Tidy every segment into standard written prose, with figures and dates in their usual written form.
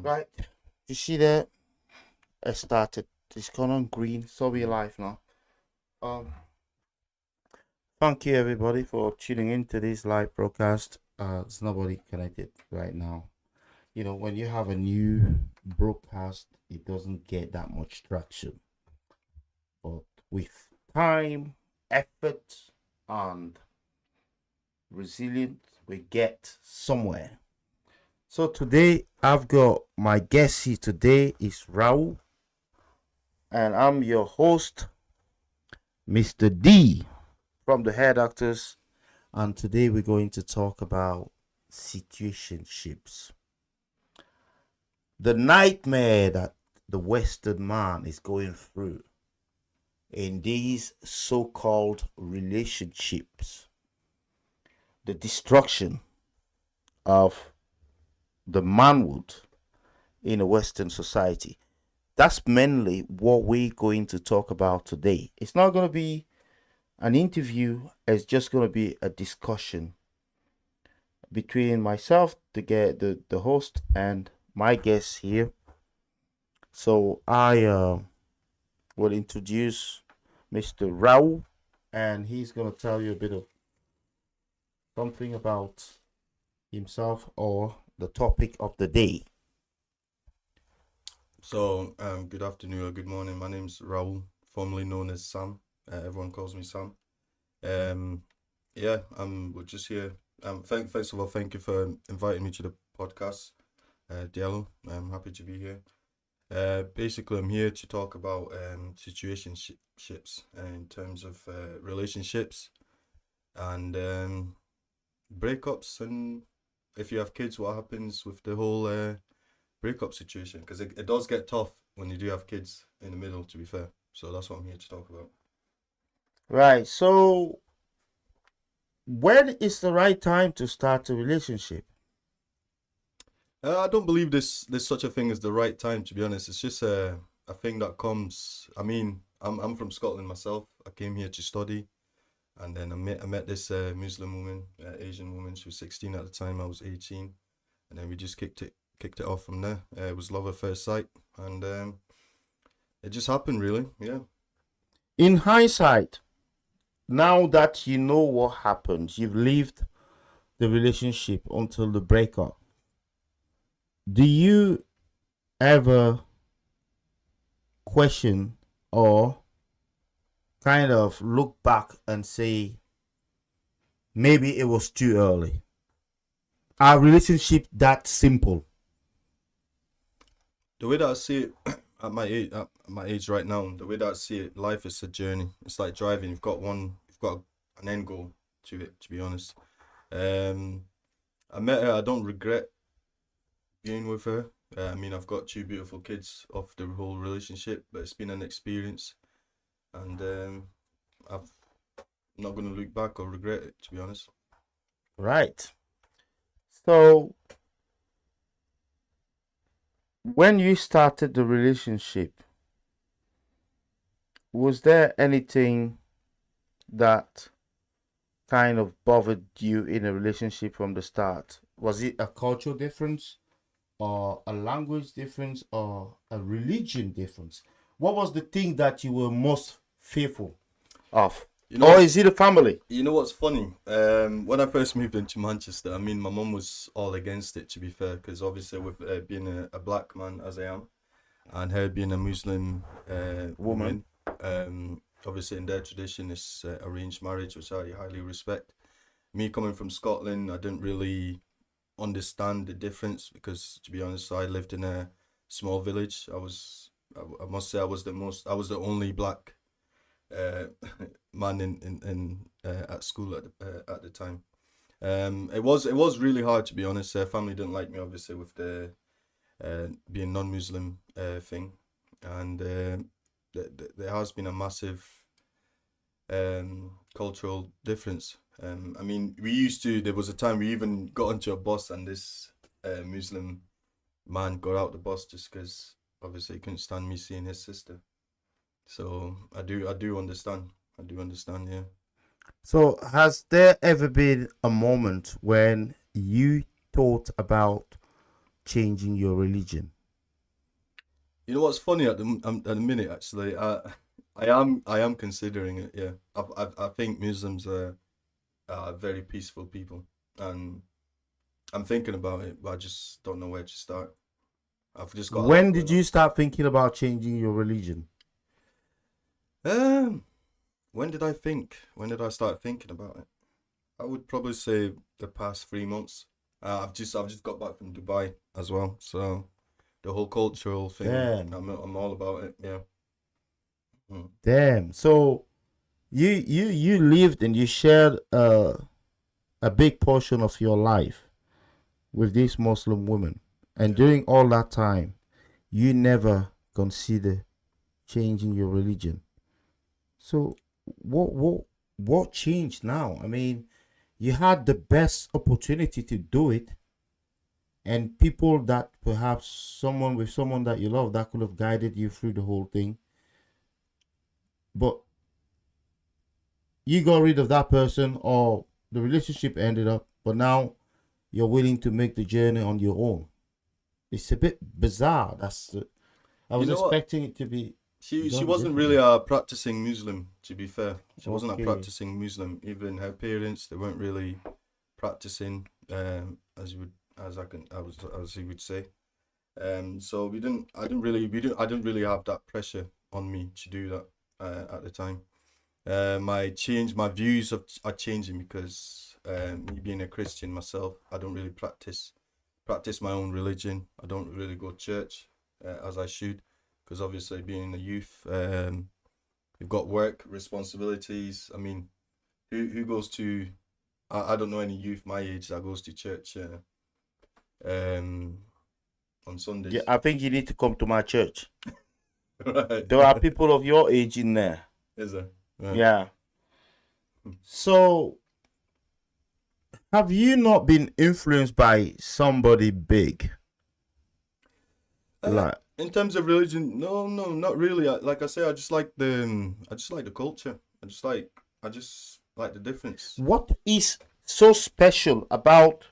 Right. You see that? I started. It's gone on green. So we live now. Um, Thank you everybody for tuning into this live broadcast. There's nobody connected right now. When you have a new broadcast, it doesn't get that much traction. But with time, effort, and resilience, we get somewhere. So today I've got my guest here today is Raul, and I'm your host, Mr. D from the Hair Doctors, and today we're going to talk about situationships. The nightmare that the Western man is going through in these so-called relationships, the destruction of the manhood in a Western society. That's mainly what we're going to talk about today. It's not going to be an interview, it's just going to be a discussion between myself, the host, and my guest here. So I will introduce Mr. Raul, and he's going to tell you a bit of something about himself or the topic of the day. So, good afternoon or good morning. My name's Raul, formerly known as Sam. Everyone calls me Sam. We're just here. First of all, thank you for inviting me to the podcast, Diallo. I'm happy to be here. Basically, I'm here to talk about situationships in terms of relationships and breakups, and if you have kids, what happens with the whole breakup situation, because it does get tough when you do have kids in the middle, to be fair. So that's what I'm here to talk about. Right. So, when is the right time to start a relationship? I don't believe there's such a thing as the right time, to be honest. It's just a thing that comes. I mean, I'm from Scotland myself. I came here to study, and then I met this Muslim woman, Asian woman. She was 16 at the time. I was 18, and then we just kicked it off from there. It was love at first sight, and it just happened, really. Yeah. In hindsight, now that you know what happened, you've lived the relationship until the breakup. Do you ever question or kind of look back and say, maybe it was too early? Our relationship that simple? The way that I see it at my age right now, the way that I see it, life is a journey. It's like driving. You've got an end goal to it, to be honest. I met her. I don't regret being with her. I mean, I've got two beautiful kids off the whole relationship, but it's been an experience, and I'm not going to look back or regret it, to be honest. Right. So, when you started the relationship, was there anything that kind of bothered you in a relationship from the start? Was it a cultural difference, or a language difference, or a religion difference? What was the thing that you were most fearful of? Or is it a family? You know what's funny? When I first moved into Manchester, I mean, my mum was all against it, to be fair, because obviously with being a black man as I am, and her being a Muslim woman, obviously in their tradition it's arranged marriage, which I highly respect. Me coming from Scotland, I didn't really understand the difference because, to be honest, I lived in a small village. I must say, I was the only black man in at school at the time. It was really hard, to be honest. Family didn't like me, obviously, with the being non-Muslim thing, and there has been a massive cultural difference. I mean, there was a time we even got onto a bus, and this Muslim man got out the bus just because obviously he couldn't stand me seeing his sister. So I do understand. Yeah. So, has there ever been a moment when you thought about changing your religion? You know what's funny at the minute actually, I am considering it. Yeah, I think Muslims are very peaceful people, and I'm thinking about it, but I just don't know where to start. I've just got a lot When did going you on. start thinking about changing your religion? Um, when did I think? When did I start thinking about it? I would probably say the past 3 months. I've just got back from Dubai as well, so the whole cultural thing, Damn, I'm all about it. Yeah. Mm. damn. So you lived and you shared a big portion of your life with this Muslim woman, and Yeah. during all that time, you never consider changing your religion. So what changed now? I mean, you had the best opportunity to do it, and people that perhaps someone that you love that could have guided you through the whole thing, but you got rid of that person or the relationship ended up, but now you're willing to make the journey on your own. It's a bit bizarre. I You was know what? expecting it to be She done wasn't really differently. a practicing Muslim, to be fair. She wasn't a Okay. practicing Muslim. Even her parents, they weren't really practicing, as you would, as I can, I was, as you would say. So I didn't really have that pressure on me to do that at the time. My views are changing because me being a Christian myself, I don't really practice my own religion. I don't really go to church as I should, because obviously being a youth, you've got work responsibilities. I mean, who goes to? I don't know any youth my age that goes to church um, on Yeah, Sundays. I think you need to come to my church. Right? There are people of your age in there. Is there? Right. Yeah. So, have you not been influenced by somebody big? Uh, Like, in terms of religion, no, no, not really. Like I say, I just like the culture. I just like the difference. what is so special about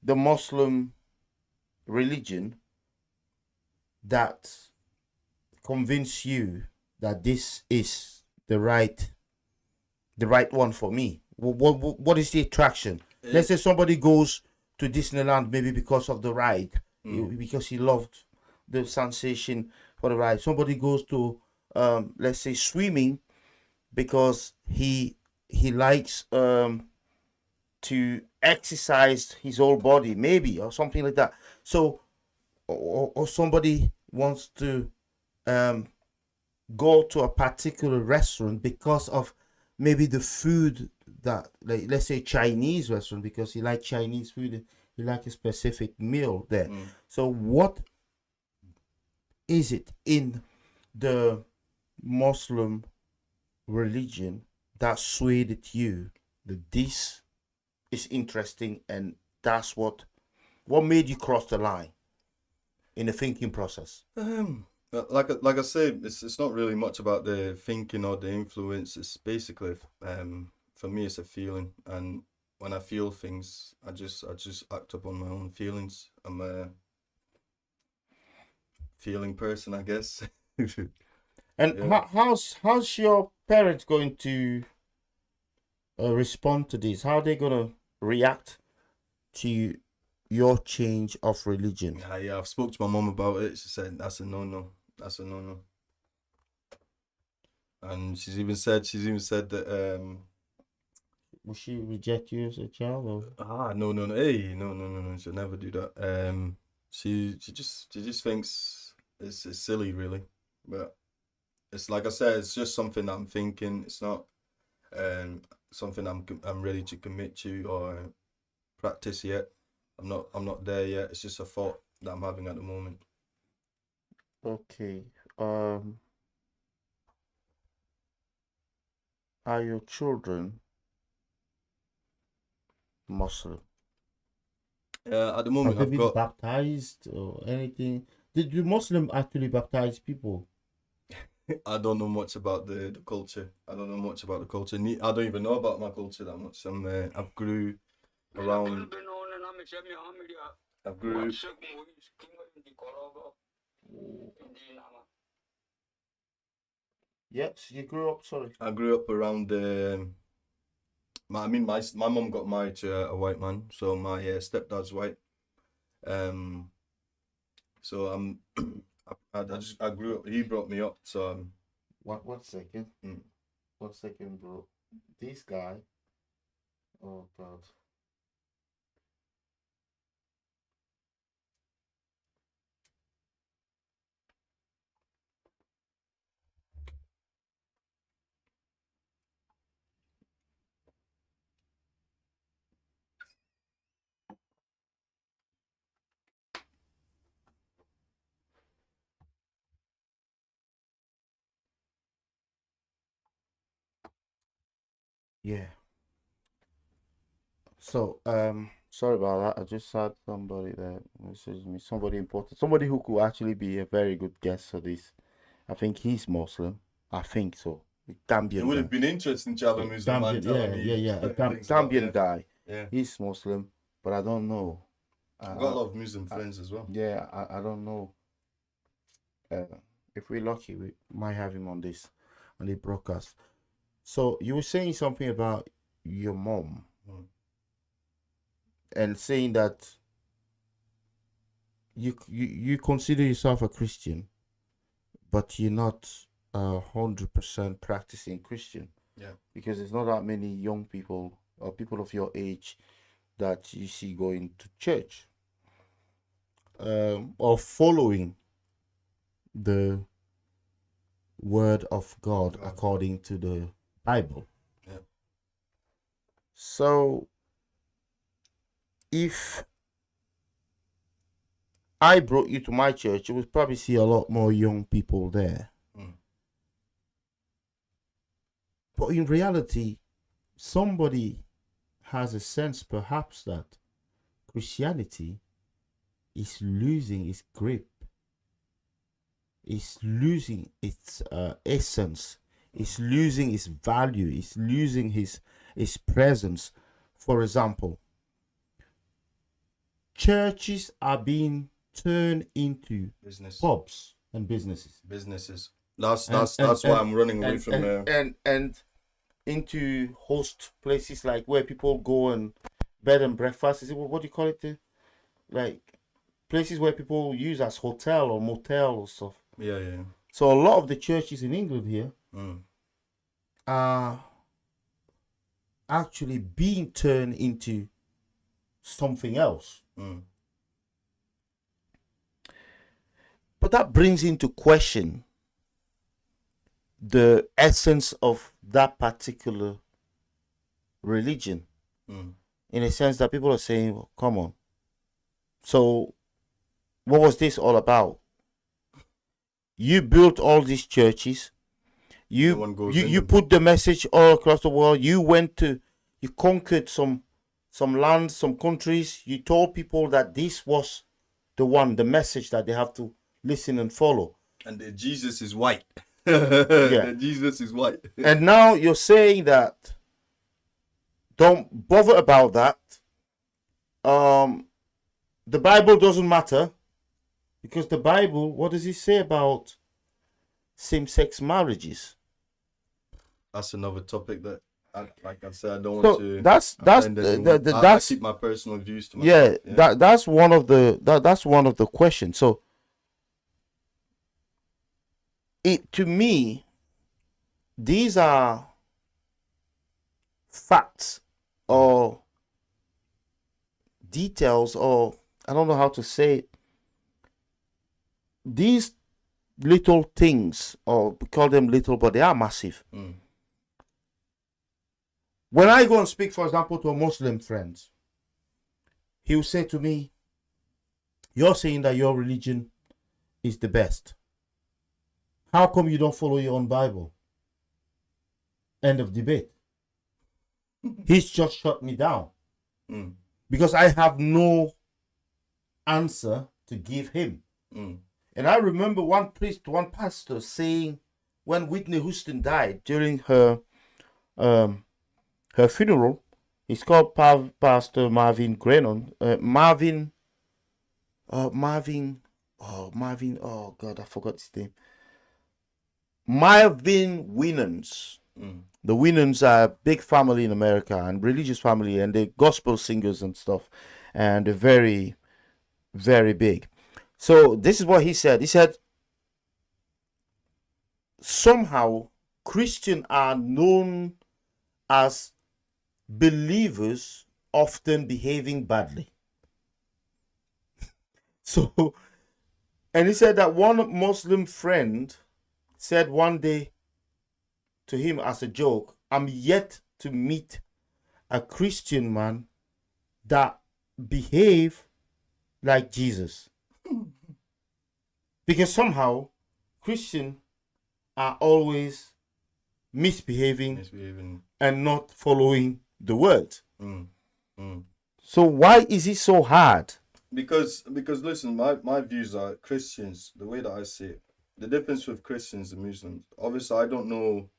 the Muslim religion that convince you that this is the right one for me? What is the attraction? Let's It, say somebody goes to Disneyland maybe because of the ride, mm, because he loved the sensation for the ride. Somebody goes to let's say swimming because he likes to exercise his whole body maybe or something like that. So or somebody wants to um go to a particular restaurant because of maybe the food that, like, let's say Chinese restaurant because he like Chinese food, he like a specific meal there. mm. So what is it in the Muslim religion that swayed at you that this is interesting, and that's what made you cross the line in the thinking process? like I say, it's not really much about the thinking or the influence. It's basically, for me, it's a feeling, and when I feel things, I just act upon my own feelings. I'm a feeling person, I guess. And Yeah. how's your parents going to respond to this? How are they gonna react to your change of religion? Yeah, I've spoke to my mom about it. She said that's a no-no. That's a no-no. And she's even said that Will she reject you as a child, or? no, no, no, hey, no, no, no, no, she'll never do that. She just thinks it's silly really. But it's like I said, it's just something that I'm thinking. It's not something I'm ready to commit to or practice yet. I'm not there yet. It's just a thought that I'm having at the moment. Okay. Um, are your children Muslim? At the Have moment, they I've been got. baptized or anything? Did the Muslim actually baptize people? I don't know much about the culture. I don't know much about the culture. I don't even know about my culture that much. I've grew around. I grew. Yes, you grew up. Sorry. I grew up around the. My mum got married to a white man, so my stepdad's white. So I'm. I grew up. He brought me up. So One second. Mm. 1 second, bro. This guy. Oh God. Yeah. So, sorry about that. I just had somebody that messaged me, somebody important, somebody who could actually be a very good guest for this. I think he's Muslim. I think so. A it Gambian would guy. have been interesting to have a Muslim man Gambian, telling yeah, me yeah, yeah. A things about, Gambian guy. Yeah. He's Muslim, but I don't know. I've got a lot of Muslim friends as well. Yeah, I don't know. If we're lucky, we might have him on the broadcast. So you were saying something about your mom and saying that you consider yourself a Christian, but you're not 100% practicing Christian. Yeah. Because there's not that many young people or people of your age that you see going to church or following the word of God according to the Bible. Yeah. So if I brought you to my church, you would probably see a lot more young people there. But in reality, somebody has a sense perhaps that Christianity is losing its grip, it's losing its essence, it's losing its value, it's losing its presence. For example, churches are being turned into Business. pubs and businesses. That's why I'm running away from there. And into host places like where people go and bed and breakfast. Is it what do you call it? Like places where people use as hotel or motel or stuff. Yeah, yeah. So a lot of the churches in England here are actually being turned into something else. But that brings into question the essence of that particular religion, in a sense that people are saying, well, come on, so what was this all about? You built all these churches, you put the message all across the world, you conquered some lands, some countries, you told people that this was the message that they have to listen and follow, and the Jesus is white. Yeah. Jesus is white. And now you're saying that don't bother about that. The Bible doesn't matter, because the Bible, what does it say about same-sex marriages? That's another topic that, like I said, I don't So want to. I keep my personal views to myself. Yeah, that's one of the questions. So to me, these are facts or details, or I don't know how to say it. These little things, or we call them little, but they are massive. When I go and speak, for example, to a Muslim friend, he will say to me, you're saying that your religion is the best. How come you don't follow your own Bible? End of debate. He's just shut me down. Because I have no answer to give him. And I remember one pastor saying, when Whitney Houston died during her funeral, he's called Pastor Marvin Grenon. Marvin. Oh God, I forgot his name. Marvin Winans. The Winans are a big family in America and religious family, and they're gospel singers and stuff, and they're very, very big. So this is what he said. He said somehow Christians are known as believers often behaving badly. So, and he said that one Muslim friend said one day to him as a joke, I'm yet to meet a Christian man that behave like Jesus. Because somehow Christians are always misbehaving and not following the word. So why is it so hard? Because listen, my views are Christians, the way that I see it, the difference with Christians and Muslims. Obviously, I don't know.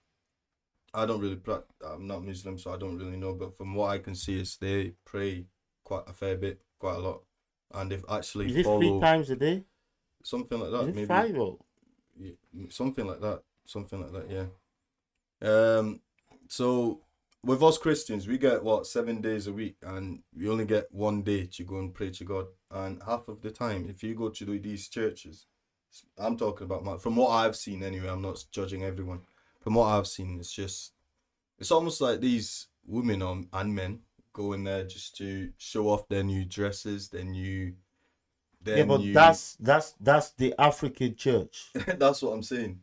I'm not Muslim, so I don't really know. But from what I can see, is they pray quite a fair bit, quite a lot, and they've actually Is it 3 times a day? Something like that. Is it maybe 5 or? Something like that. Yeah. So with us Christians, we get 7 days a week, and we only get 1 day to go and pray to God. And half of the time, if you go to these churches, I'm talking about from what I've seen anyway. I'm not judging everyone. From what I've seen, it's almost like these women and men go in there just to show off their new dresses, That's the African church. That's what I'm saying.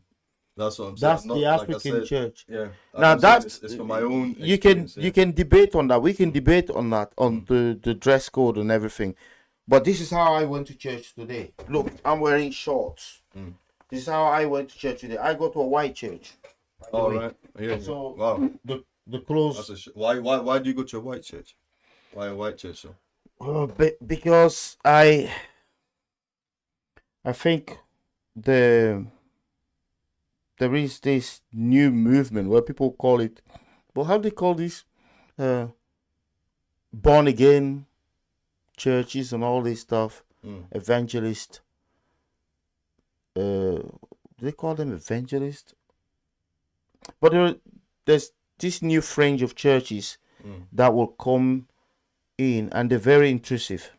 That's the African church. Yeah. Now it's for my own. You can debate on that. We can debate on that, on the dress code and everything. But this is how I went to church today. Look, I'm wearing shorts. This is how I went to church today. I go to a white church. All right. Yeah. So wow. The clothes. Why do you go to a white church? Why a white church? Because I think there is this new movement where people call it, well, how do they call this? Born again churches and all this stuff. Evangelist. Do they call them evangelist? But there's this new fringe of churches that will come in, and they're very intrusive.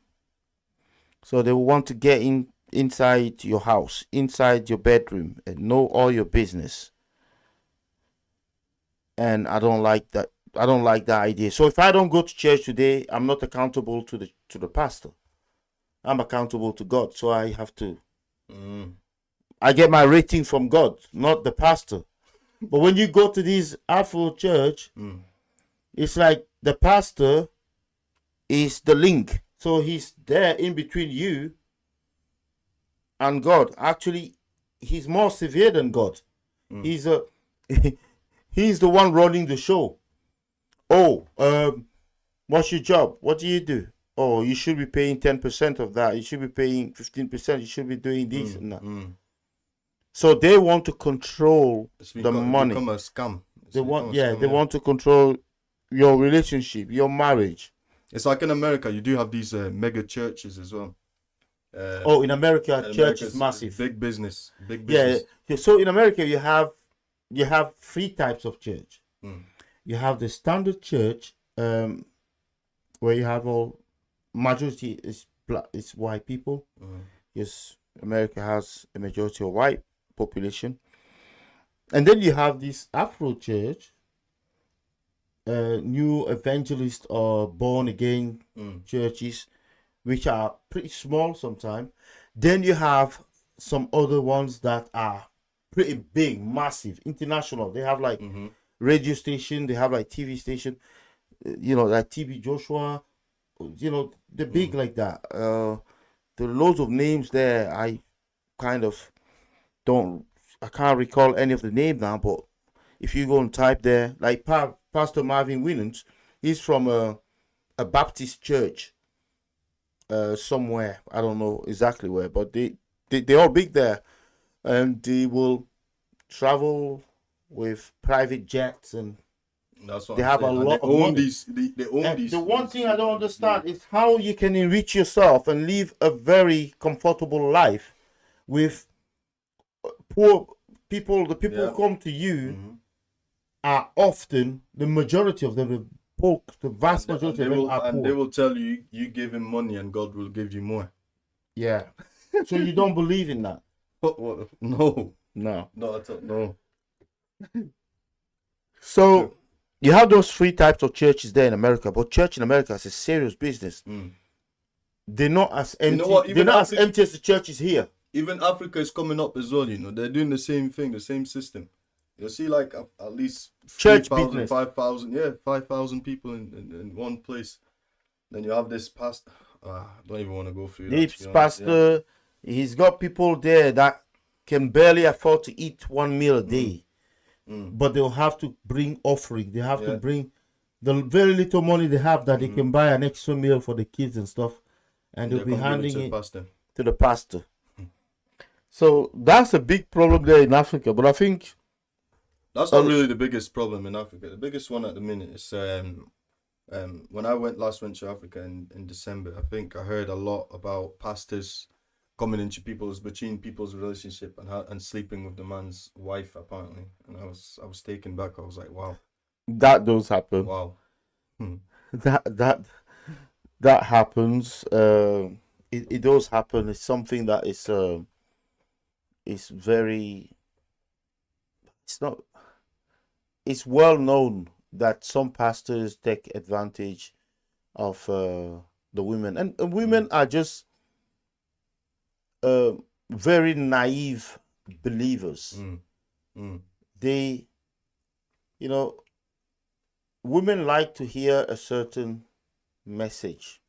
So they will want to get inside your house, inside your bedroom, and know all your business. And I don't like that. I don't like that idea. So if I don't go to church today, I'm not accountable to the pastor. I'm accountable to God. So I have to. I get my rating from God, not the pastor. But when you go to this Afro church, it's like the pastor is the link. So he's there in between you and God. Actually, he's more severe than God. He's he's the one running the show. Oh, what's your job? What do you do? Oh, you should be paying 10% of that. You should be paying 15%. You should be doing this and that. So they want to control the money. Become a scam. They want to control your relationship, your marriage. It's like in America, you do have these mega churches as well. In America, church is massive. Big business. Yeah. So in America, you have 3 types of church. You have the standard church, where you have majority is white people. Yes, America has a majority of white population. And then you have this Afro church, new evangelist or born again churches, which are pretty small sometimes. Then you have some other ones that are pretty big, massive, international. They have like radio station, they have like TV station, like TV Joshua, they're big like that. There are loads of names there. I can't recall any of the names now, but if you go and type there, like Pastor Marvin Winans, he's from a Baptist church somewhere. I don't know exactly where, but they're all big there, and they will travel with private jets and That's what They I'm have a saying. And they lot of own money. these. They own And these. the one these thing I don't people. understand is how you can enrich yourself and live a very comfortable life with poor people. The people Yeah. who come to you Mhm. are often, the majority of them, the vast majority of them are And they poor. will tell you, you give him money and God will give you more. Yeah. So you don't believe in that? What? No, No. not at all. No. So you have those three types of churches there in America, but church in America is a serious business. Mm. They're not as You know empty. what? They're not as empty as the churches here. Even Africa is coming up as well. You know, they're doing the same thing, the same system. You'll see like at least Church 3,000, business. 5,000, yeah, 5,000 people in one place. Then you have this past. I don't even want to go through that. This To be honest. Yeah. pastor, he's got people there that can barely afford to eat one meal a day, but they'll have to bring offering. They have to Yeah. bring the very little money they have that they can buy an extra meal for the kids and stuff, and they'll They're be gonna give handing to the it pastor. to the pastor. So that's a big problem there in Africa. But I think That's not really the biggest problem in Africa. The biggest one at the minute is when I last went to Africa in December. I think I heard a lot about pastors coming into between people's relationship and sleeping with the man's wife apparently. And I was taken back. I was like, wow, that does happen. wow. That happens. It does happen. It's something that is very. It's not. It's well known that some pastors take advantage of the women, and women are just very naive believers. They, you know, women like to hear a certain message.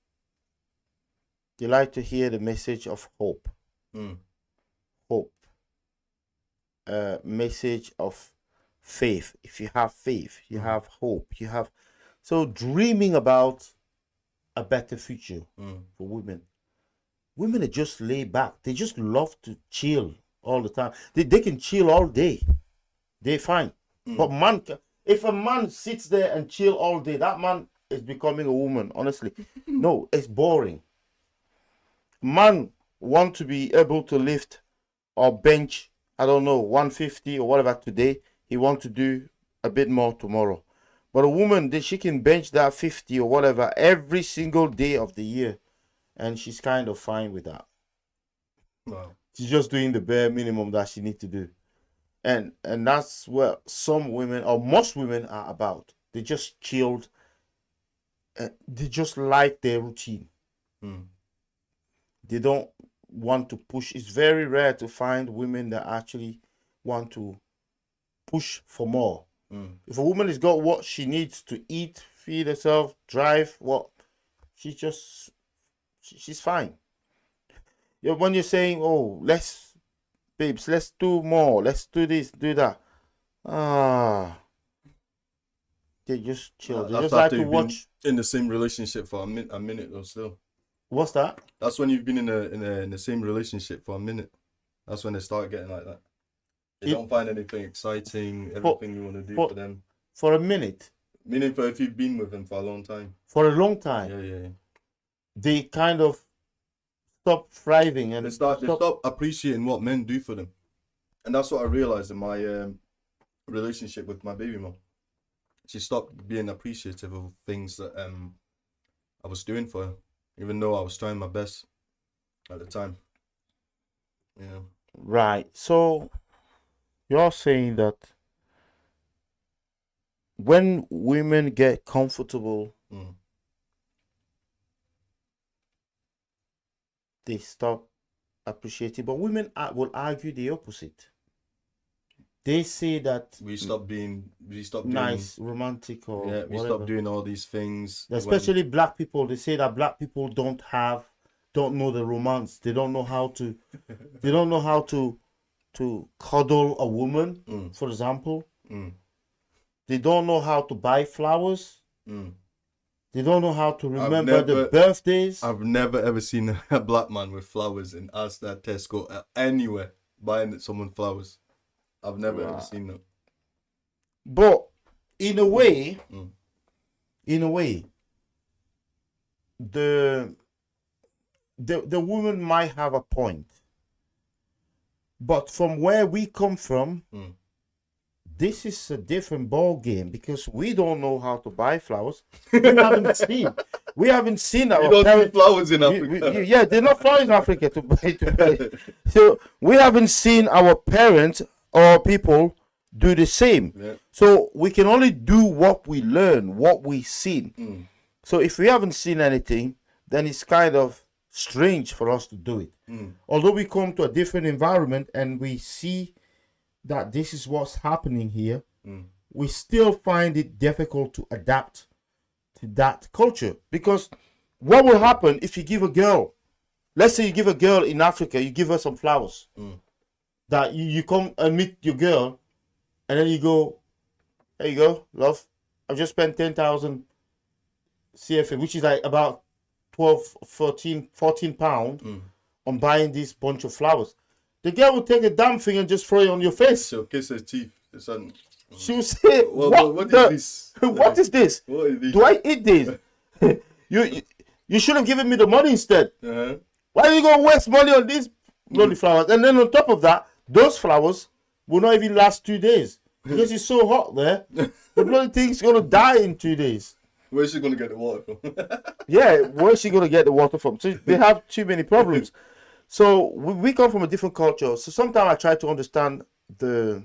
They like to hear the message of hope, hope, message of faith. If you have faith, you have hope. You have so dreaming about a better future for women. Women are just laid back. They just love to chill all the time. They can chill all day. They're fine. But if a man sits there and chill all day, that man is becoming a woman. Honestly, no, it's boring. Man want to be able to lift or bench, I don't know, 150 or whatever today. He want to do a bit more tomorrow. But a woman, she can bench that 50 or whatever every single day of the year, and she's kind of fine with that. Wow. She's just doing the bare minimum that she needs to do. And that's where some women, or most women, are about. They just chilled. They just like their routine. They don't want to push. It's very rare to find women that actually want to push for more. If a woman has got what she needs to eat, feed herself, drive, she's fine. When you're saying, oh, let's do more, let's do this, do that. They just chill. They just like to watch. In the same relationship for a minute or so. What's that? That's when you've been in the same relationship for a minute. That's when they start getting like that. They don't find anything exciting, everything you want to do for them. For a minute. Meaning for if you've been with them for a long time. For a long time. Yeah. They kind of stop thriving and they stop appreciating what men do for them. And that's what I realized in my relationship with my baby mom. She stopped being appreciative of things that I was doing for her, even though I was trying my best at the time. Yeah. Right. So you're saying that when women get comfortable, they stop appreciating. But women will argue the opposite. They say that we stop doing nice, romantic, or we whatever. stop doing all these things. Especially black people, they say that black people don't know the romance. They don't know how to they don't know how to cuddle a woman, for example. They don't know how to buy flowers. They don't know how to remember the birthdays. I've never ever seen a black man with flowers in Asda, Tesco, anywhere buying someone flowers. I've never ever seen that. But in a way, Mm. in a way, the the woman might have a point, but from where we come from, Mm. this is a different ball game because we don't know how to buy flowers. We haven't seen You our don't see parents. flowers in Africa. Yeah, they're not flowers in Africa to buy. So we haven't seen our parents or people do the same. Yeah. So we can only do what we learn, what we seen. Mm. So if we haven't seen anything, then it's kind of strange for us to do it. Mm. Although we come to a different environment and we see that this is what's happening here, Mm. we still find it difficult to adapt to that culture. Because what will happen if you give a girl, let's say you give a girl in Africa, you give her some flowers, Mm. that you come and meet your girl, and then you go, there you go, love, I've just spent 10,000 CFA, which is like about 12, 14 pounds Mm. on buying this bunch of flowers. The girl will take a damn thing and just throw it on your face. So kiss her teeth. Son. She will say, What the, is this? what is this? What is this? Do I eat this? you should have given me the money instead. Uh-huh. Why are you going to waste money on these bloody flowers? And then on top of that, those flowers will not even last 2 days because it's so hot there. The bloody thing's going to die in 2 days. Where's she gonna get the water from? Yeah, where's she going to get the water from? So they have too many problems. So we come from a different culture. So sometimes I try to understand the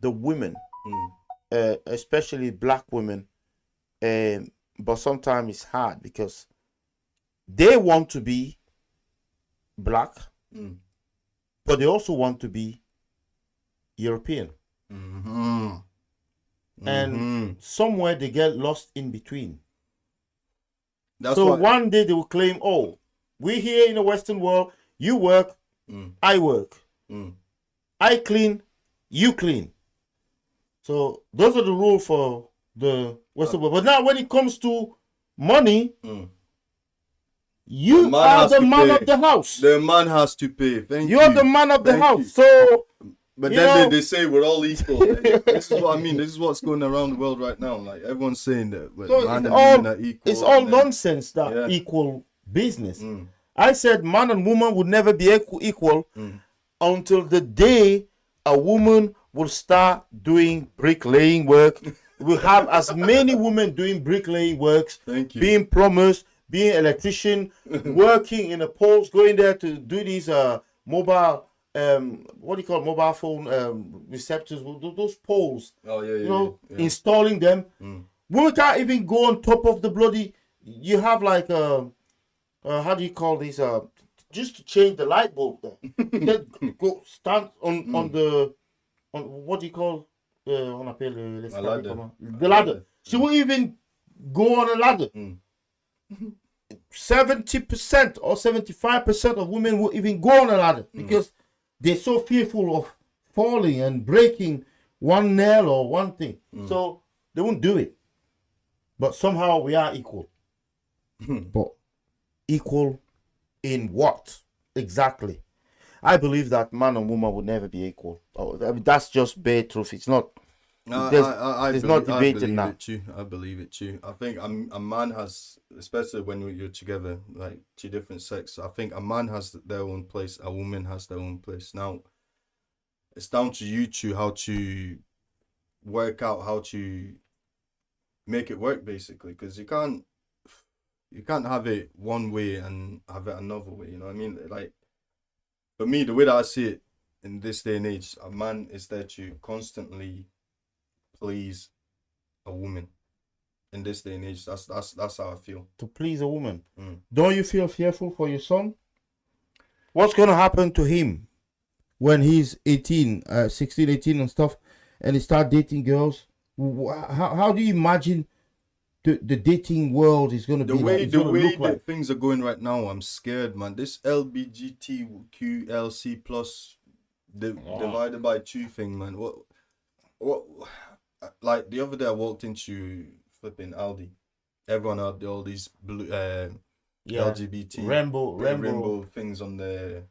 women, especially black women, but sometimes it's hard because they want to be black, but they also want to be European. Mm-hmm. And somewhere they get lost in between. That's so why... one day they will claim, oh, we here in the Western world, you work, I work. I clean, you clean. So those are the rules for the Western world. But now when it comes to money, you are the man of the house. The man has to pay. You're the man of the house. So, but then they say we're all equal. This is what I mean. This is what's going around the world right now. Like everyone's saying that man and woman are equal. It's all nonsense, that equal business. I said man and woman would never be equal until the day a woman will start doing bricklaying work. We'll have as many women doing bricklaying works, being plumbers, being electrician, working in the poles, going there to do these mobile, what do you call it? Mobile phone receptors, those poles. Oh yeah, installing them. Women can't even go on top of the bloody. You have like how do you call these? Just to change the light bulb there. Go stand on the what do you call on a the ladder. She won't even go on a ladder. 70% or 75% of women will even go on a ladder because they're so fearful of falling and breaking one nail or one thing. So they won't do it. But somehow we are equal. But equal in what exactly? I believe that man and woman will never be equal. I mean, that's just bare truth. It's not. There's not debating now. I believe it too. I think a man has, especially when you're together, like two different sexes. I think a man has their own place. A woman has their own place. Now, it's down to you two how to work out how to make it work, basically, because you can't have it one way and have it another way. You know what I mean? Like, for me, the way that I see it in this day and age, a man is there to constantly please a woman. In this day and age, that's how I feel. To please a woman. Don't you feel fearful for your son? What's gonna happen to him when he's 18, 16, 18 and stuff, and he start dating girls? How do you imagine the dating world is gonna be? The way that things are going right now, I'm scared, man. This LBGTQLC plus divided by 2 thing, man. What? Like the other day, I walked into flipping Aldi. Everyone had all these blue, LGBT rainbow things on their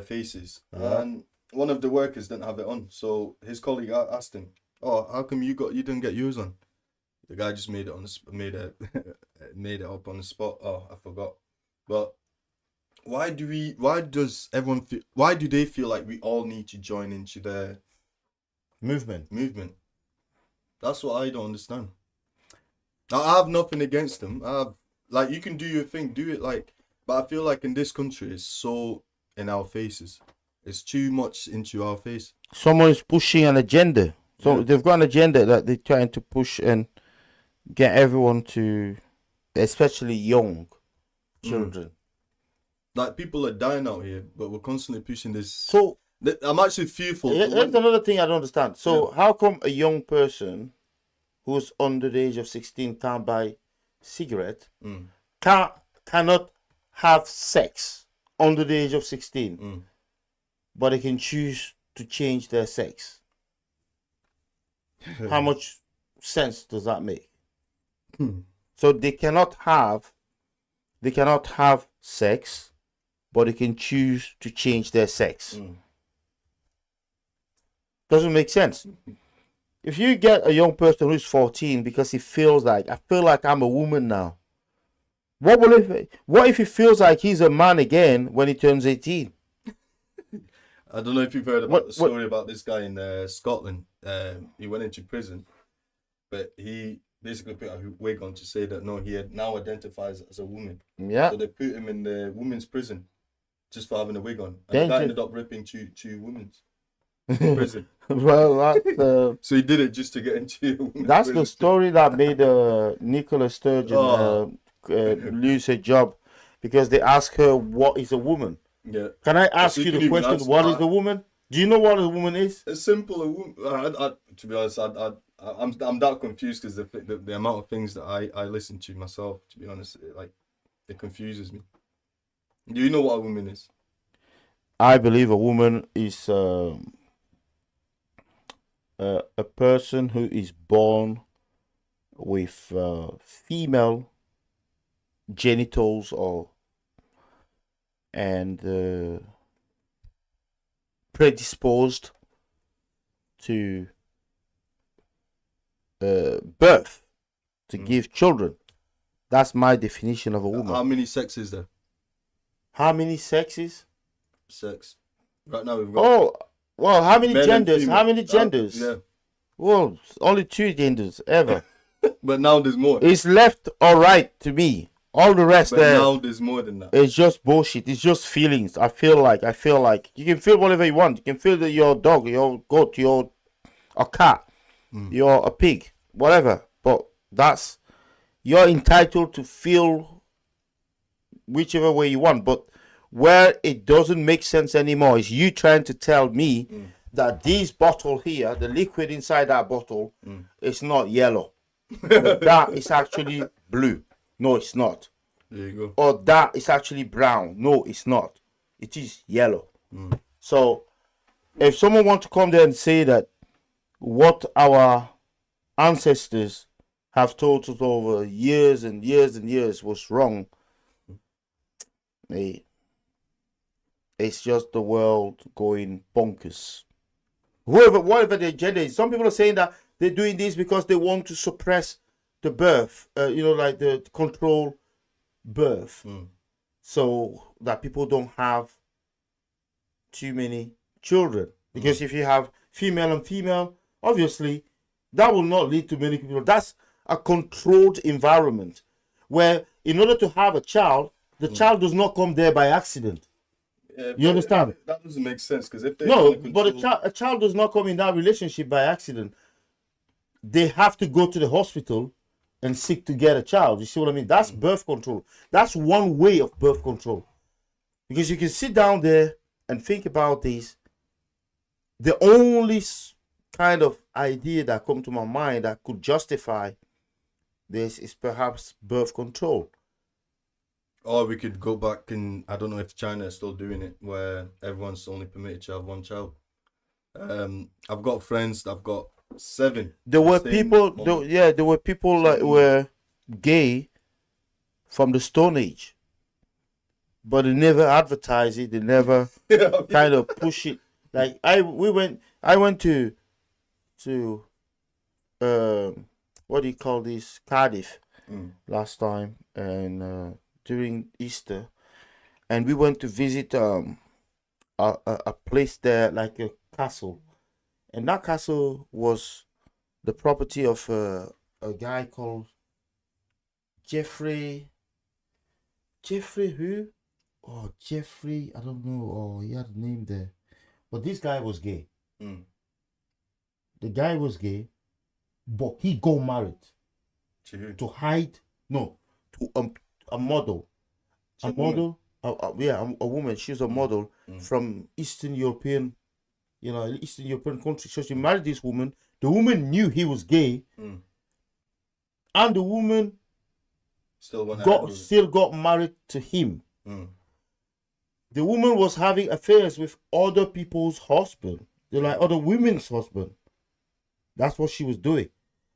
faces, and one of the workers didn't have it on, so his colleague asked him, "Oh, how come you didn't get yours on?" The guy just made it on the made it made it up on the spot. Oh, I forgot. But why does everyone feel, why do they feel like we all need to join into the movement? That's what I don't understand. I have nothing against them. I have, like, you can do your thing, do it, like, but I feel like in this country it's so in our faces. It's too much into our face. Someone is pushing an agenda. So Yeah. they've got an agenda that they're trying to push and get everyone to, especially young children. Like, people are dying out here, but we're constantly pushing this. So I'm actually fearful. here's another thing I don't understand. So how come a young person who's under the age of 16 can't buy cigarette, cannot have sex under the age of 16, but they can choose to change their sex? How much sense does that make? So they cannot have sex, but they can choose to change their sex. Doesn't make sense. If you get a young person who's 14 because he feels like, I feel like I'm a woman now, what if he feels like he's a man again when he turns 18? I don't know if you've heard about the story about this guy in Scotland. He went into prison, but he basically put a wig on to say that no, he now identifies as a woman. Yeah. So they put him in the women's prison just for having a wig on. And the guy ended up ripping two women's prison. Well, that's so he did it just to get into. That's the story that made Nicola Sturgeon lose her job, because they asked her what is a woman. Yeah. Can I ask you the question? What is a woman? Do you know what a woman is? It's simple. A woman. To be honest, I'm that confused because the amount of things that I listen to myself. To be honest, it confuses me. Do you know what a woman is? I believe a woman is a person who is born with female genitals and predisposed to birth to give children. That's my definition of a woman. How many sexes is there? How many sexes? Sex. Right now we've got. Oh, well, how many genders? How many genders? Yeah. Well, only 2 genders ever. But now there's more. It's left or right to me. All the rest but now there's more than that. It's just bullshit. It's just feelings. I feel like you can feel whatever you want. You can feel that you're a dog, you're a goat, you're a cat, you're a pig, whatever. But you're entitled to feel whichever way you want. But where it doesn't make sense anymore is you trying to tell me that this bottle here, the liquid inside that bottle, is not yellow. That is actually blue. No, it's not. There you go. Or that is actually brown. No, it's not. It is yellow. So, if someone wants to come there and say that what our ancestors have taught us over years and years and years was wrong, it's just the world going bonkers. Whatever the agenda is. Some people are saying that they're doing this because they want to suppress the birth, like the control birth, so that people don't have too many children. Because if you have female and female, obviously that will not lead to many people. That's a controlled environment where, in order to have a child, the child does not come there by accident. Yeah, you understand? That doesn't make sense, because if they but a child does not come in that relationship by accident. They have to go to the hospital and seek to get a child. You see what I mean? That's birth control. That's one way of birth control. Because you can sit down there and think about this. The only kind of idea that come to my mind that could justify this is perhaps birth control. Or we could go back, and I don't know if China is still doing it, where everyone's only permitted to have one child. I've got friends that have got 7. There were people that were gay from the Stone Age, but they never advertise it. They never kind of push it. Like I went to what do you call this, Cardiff last time, and during Easter, and we went to visit a place there, like a castle, and that castle was the property of a guy called Jeffrey. Jeffrey who? Oh, Jeffrey, I don't know. Oh, he had a name there. But this guy was gay. Mm. The guy was gay, but he got married to hide. No, to a model. A model. A woman. She's a model from Eastern European, Eastern European country. So she married this woman. The woman knew he was gay, and the woman still got married to him. The woman was having affairs with other people's husband. They're like other women's husband. That's what she was doing.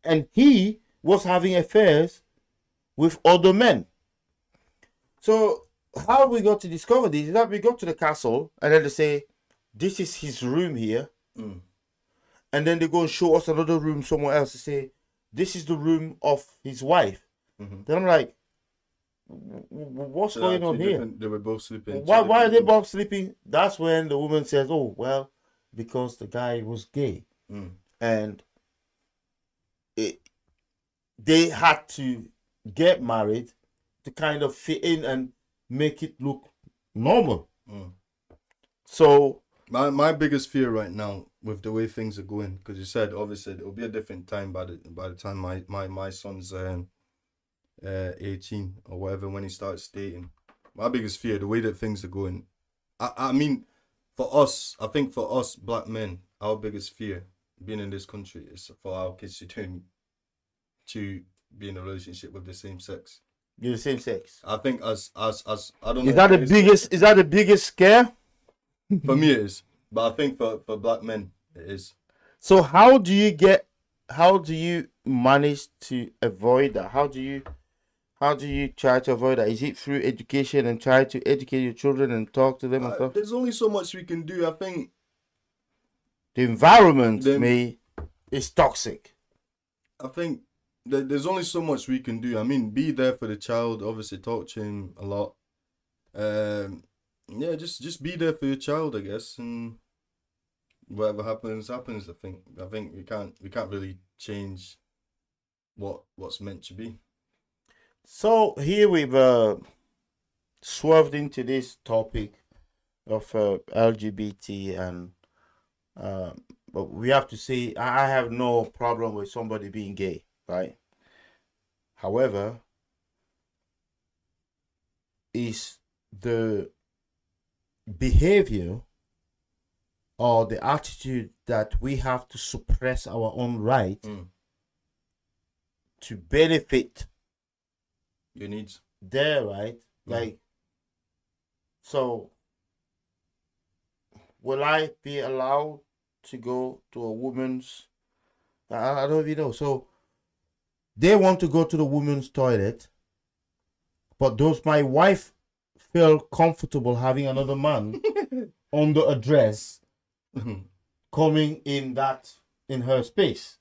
And he was having affairs with other men. So how we got to discover this is that we got to the castle, and then they say, this is his room here. And then they go and show us another room somewhere else. They say, this is the room of his wife. Then I'm like, what's going on here? They were both sleeping. Why are they both sleeping? That's when the woman says, oh, well, because the guy was gay. And they had to get married to kind of fit in and make it look normal. So my biggest fear right now with the way things are going, because you said obviously it'll be a different time by the time my son's 18 or whatever, when he starts dating. My biggest fear, the way that things are going, I mean, I think for us black men, our biggest fear being in this country is for our kids to be in a relationship with the same sex. You're the same sex. I think as I don't know. Is that the biggest scare? For me it is. But I think for black men it is. So how do you manage to avoid that? How do you try to avoid that? Is it through education and try to educate your children and talk to them and stuff? There's only so much we can do. I think the environment is toxic. I think there's only so much we can do. I mean, be there for the child. Obviously, talk to him a lot. Yeah, just be there for your child, I guess, and whatever happens. I think we can't really change what's meant to be. So here we've swerved into this topic of LGBT, and but we have to say I have no problem with somebody being gay, right? However, is the behavior or the attitude that we have to suppress our own right to benefit your needs there, right? Like, so will I be allowed to go to a woman's, I don't even know. So they want to go to the woman's toilet, but does my wife feel comfortable having another man under a dress coming in her space?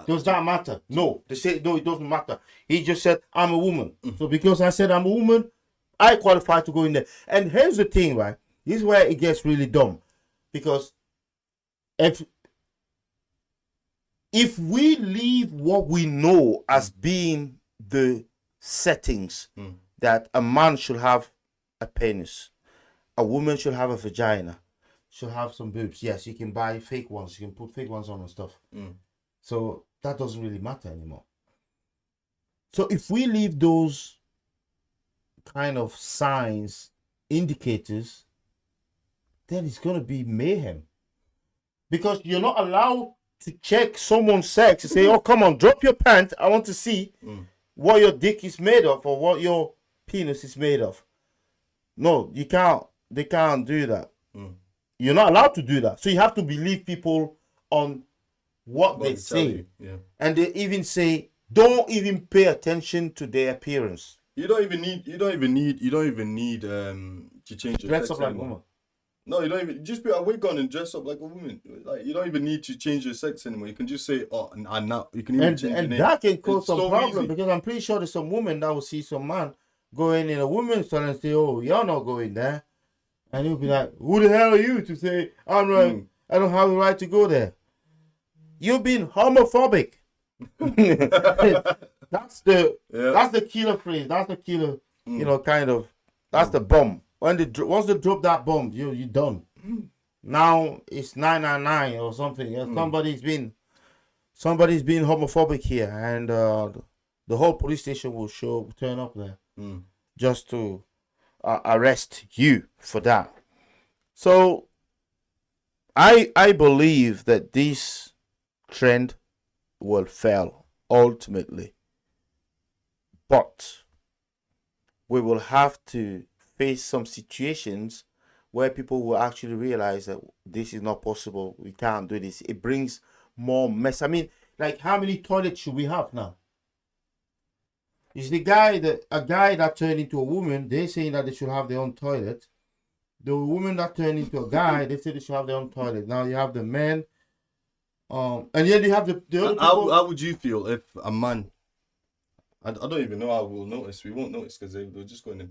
Does that matter? No. They say no, it doesn't matter. He just said, I'm a woman. So because I said I'm a woman, I qualify to go in there. And here's the thing, right? This is where it gets really dumb. Because if we leave what we know as being the settings, that a man should have a penis, a woman should have a vagina, should have some boobs. Yes, you can buy fake ones. You can put fake ones on and stuff. So that doesn't really matter anymore. So if we leave those kind of signs, indicators, then it's going to be mayhem. Because you're not allowed to check someone's sex and say, oh, come on, drop your pants. I want to see what your dick is made of or what your penis is made of. No, you can't. They can't do that. You're not allowed to do that. So you have to believe people on what they say. And they even say, don't even pay attention to their appearance. You don't even need to change your Dress sex up like anymore. woman. No, you don't even just put a wig on and dress up like a woman. Like you don't even need to change your sex anymore. You can just say, "Oh, and now you can even change your And name." that can cause It's some so problem easy. because I'm pretty sure there's some woman that will see some man going in a woman's toilet and say, "Oh, you're not going there," and he'll be like, "Who the hell are you to say I'm not? Mm. I don't have the right to go there." You've been homophobic. that's the Yeah. that's the killer phrase. That's the killer, Mm. kind of. That's the bomb. Once they drop that bomb, you done. Now it's 999 or something. Yeah, somebody's been homophobic here, and the whole police station will turn up there Mm. just to arrest you for that. So I believe that this trend will fail ultimately, but we will have to face some situations where people will actually realize that this is not possible. We can't do this. It brings more mess. I mean, like, how many toilets should we have now? Is a guy that turned into a woman, they're saying that they should have their own toilet. The woman that turned into a guy, they say they should have their own toilet. Now you have the men, and then you have the other people. How would you feel if a man? I don't even know how we'll notice. We won't notice because they're just going to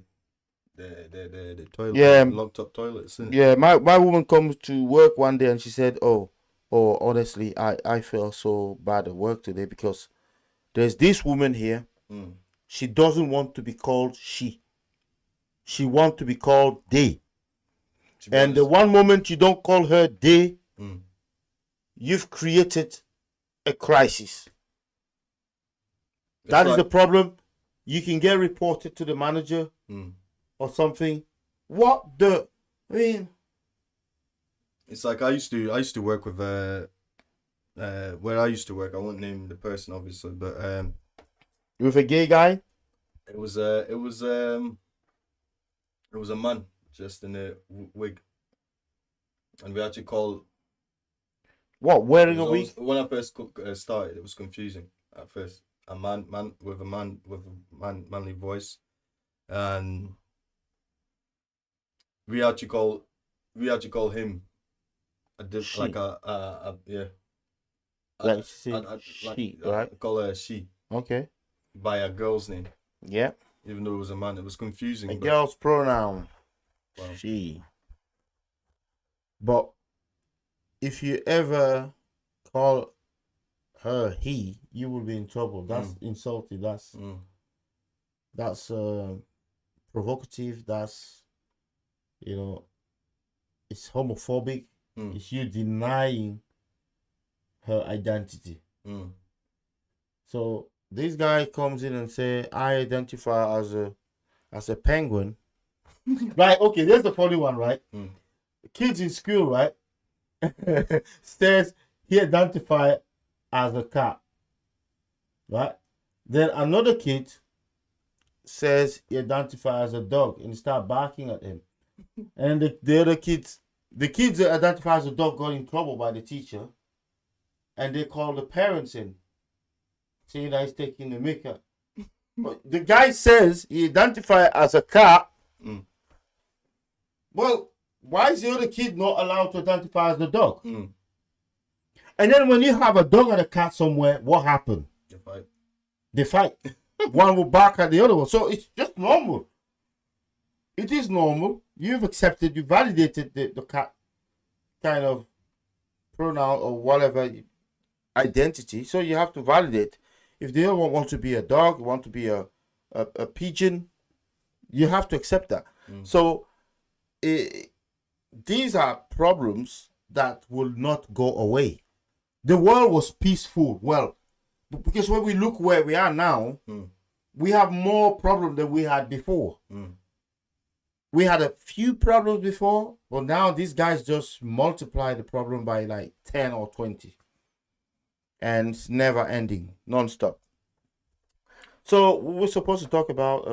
the toilet, Yeah, locked up toilets, isn't it? yeah. My woman comes to work one day and she said, "Oh, honestly, I feel so bad at work today because there's this woman here. Mm. She doesn't want to be called she. She wants to be called they. To be And the honest. one moment you don't call her they, Mm. you've created a crisis. It's That is like, the problem. You can get reported to the manager or something. What the? I mean, it's like I used to work with where I used to work. I won't name the person obviously, but with a gay guy. it was it was a man just in a wig, and we had to call. What, It wearing a was wig? when I first started, it was confusing at first. A man with a manly voice, and we had to call him She. like a yeah. Like she I, said, I, she, I right? call her she Okay. by a girl's name, Yeah. even though it was a man. It was confusing, A but girl's pronoun. wow. She. But if you ever call her he, you will be in trouble. That's insulting. That's provocative. That's, it's homophobic. It's you denying her identity. So this guy comes in and say, I identify as a penguin. Right, okay, there's the funny one, right? Kids in school, right? Says he identify as a cat. Right? Then another kid says he identify as a dog and he start barking at him. And the other kids, the kids that identify as a dog got in trouble by the teacher. And they call the parents in, saying that he's taking the mick. But the guy says he identifies as a cat. Well, why is the other kid not allowed to identify as the dog? And then when you have a dog and a cat somewhere, what happened? They fight. One will bark at the other one. So it's just normal. It is normal. You've accepted, you validated the cat kind of pronoun or whatever identity. So you have to validate. If the other one wants to be a dog, want to be a pigeon, you have to accept that. So these are problems that will not go away. The world was peaceful. Well, because when we look where we are now, we have more problems than we had before. We had a few problems before, but now these guys just multiply the problem by like 10 or 20. And it's never ending, non-stop. So we're supposed to talk about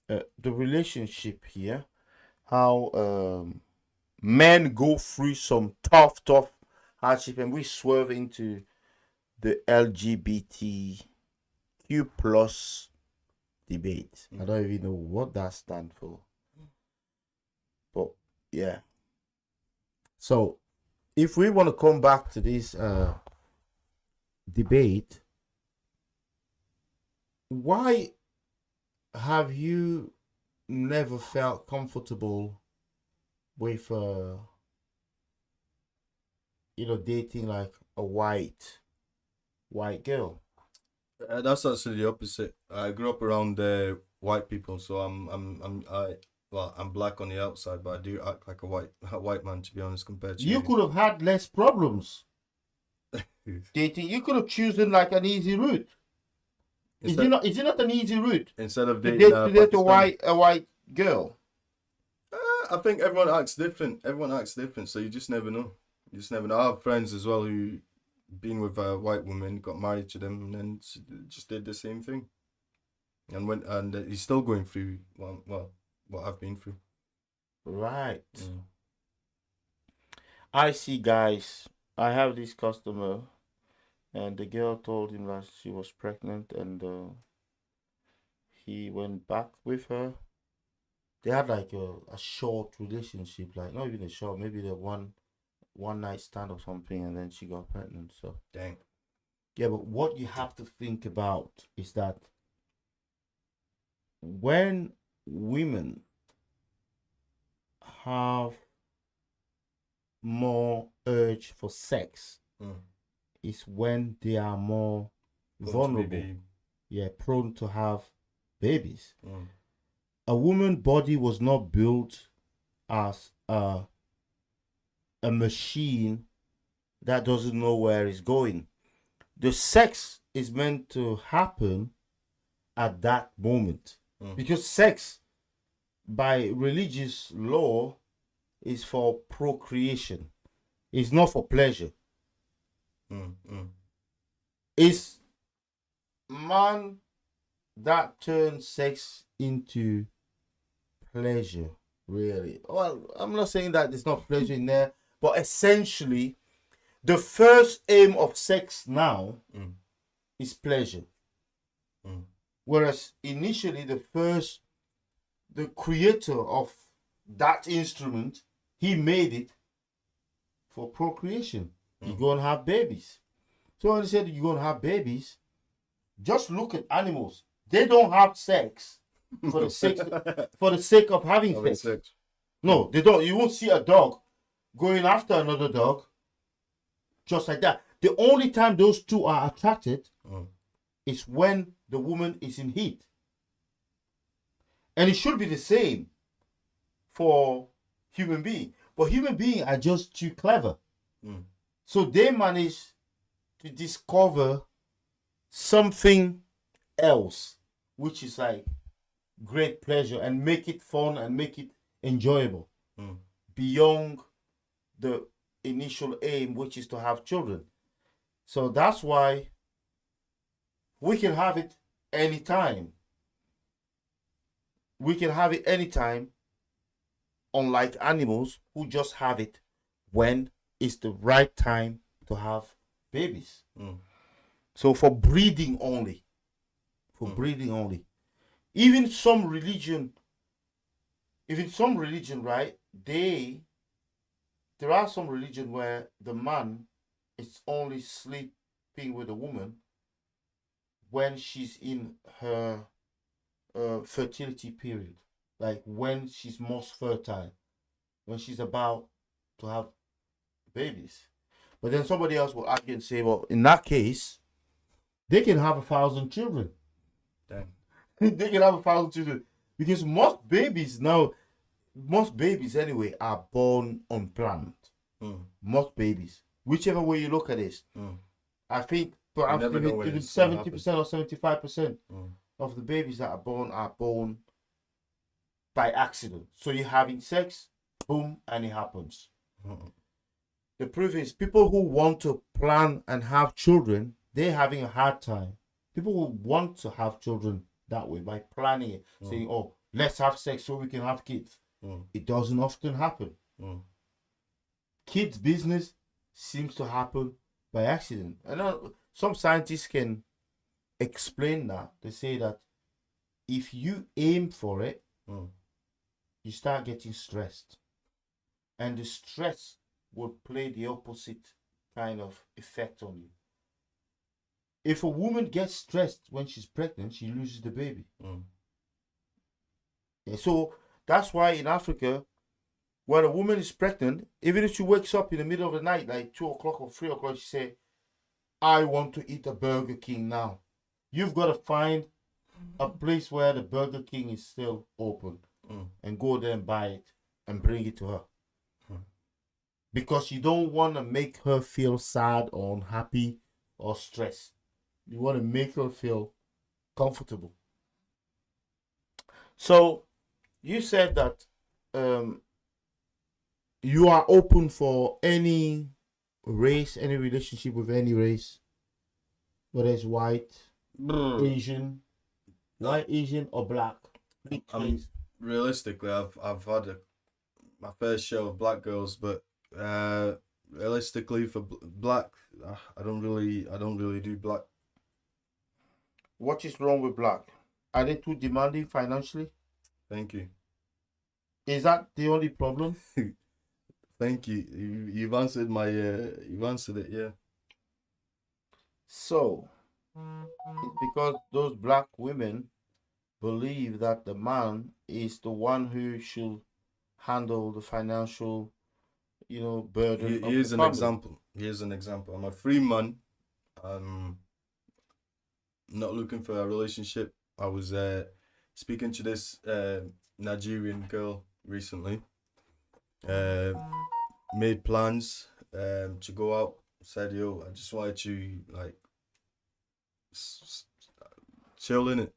the relationship here. How men go through some tough hardship, and we swerve into the LGBTQ plus debate. I don't even know what that stands for. But Yeah. So if we want to come back to this debate, why have you never felt comfortable with dating like a white girl? That's actually the opposite. I grew up around white people, so I'm black on the outside, but I do act like a white man, to be honest, compared to You you. could have had less problems dating. You could have chosen like an easy route. Instead, Is it not an easy route instead of to dating date a to date a Pakistani. white girl? I think everyone acts different. Everyone acts different, so you just never know. You just never know. I have friends as well who been with a white woman, got married to them, and then just did the same thing, and he's still going through what I've been through. Right. Mm. I see, guys. I have this customer, and the girl told him that she was pregnant, and he went back with her. They had like a short relationship, like not even a short, maybe the one night stand or something, and then she got pregnant. So Dang. yeah, but what you have to think about is that when women have more urge for sex Mm. is when they are more Going to be vulnerable, big. yeah, prone to have babies. Mm. A woman's body was not built as a machine that doesn't know where it's going. The sex is meant to happen at that moment, because sex by religious law is for procreation. It's not for pleasure. It's man that turns sex into pleasure, really. Well, I'm not saying that there's not pleasure in there, but essentially the first aim of sex now is pleasure. Whereas initially the creator of that instrument, he made it for procreation. You're going to have babies. So when he said you're going to have babies, just look at animals. They don't have sex for the sake of having sex. No, they don't. You won't see a dog going after another dog just like that. The only time those two are attracted is when the woman is in heat. And it should be the same for human beings. But human beings are just too clever. So they manage to discover something else, which is like great pleasure, and make it fun and make it enjoyable beyond the initial aim, which is to have children. So that's why we can have it anytime. We can have it anytime, unlike animals who just have it when it's the right time to have babies. So for breeding only. Breeding only. Even some religion, right, there are some religion where the man is only sleeping with a woman when she's in her fertility period, like when she's most fertile, when she's about to have babies. But then somebody else will argue and say, well, in that case, they can have 1,000 children. Dang. They can have 1,000 children because most babies anyway are born unplanned. Most babies, whichever way you look at it, I think perhaps even 70% or 75% of the babies that are born by accident. So you're having sex, boom, and it happens. The proof is people who want to plan and have children, they're having a hard time. People who want to have children that way by planning it, saying, oh, let's have sex so we can have kids. It doesn't often happen. Kids' business seems to happen by accident. I know some scientists can explain that. They say that if you aim for it, you start getting stressed. and the stress would play the opposite kind of effect on you. If a woman gets stressed when she's pregnant, she loses the baby. Yeah, so that's why in Africa, when a woman is pregnant, even if she wakes up in the middle of the night, like 2 o'clock or 3 o'clock, she say, "I want to eat a Burger King now." You've got to find a place where the Burger King is still open and go there and buy it and bring it to her. Because you don't want to make her feel sad or unhappy or stressed. You want to make her feel comfortable. So you said that you are open for any race, any relationship with any race, whether it's white, Asian, or black. Realistically, I've had my fair share of black girls, but realistically for black, I don't really do black. What is wrong with black? Are they too demanding financially? Thank you. Is that the only problem? Thank you. You've answered my. You've answered it. Yeah. So it's because those black women believe that the man is the one who should handle the financial, burden. Here's an example. Here's an example. I'm a free man. Not looking for a relationship. I was speaking to this Nigerian girl recently. Made plans to go out. Said, "Yo, I just wanted to like chill in it."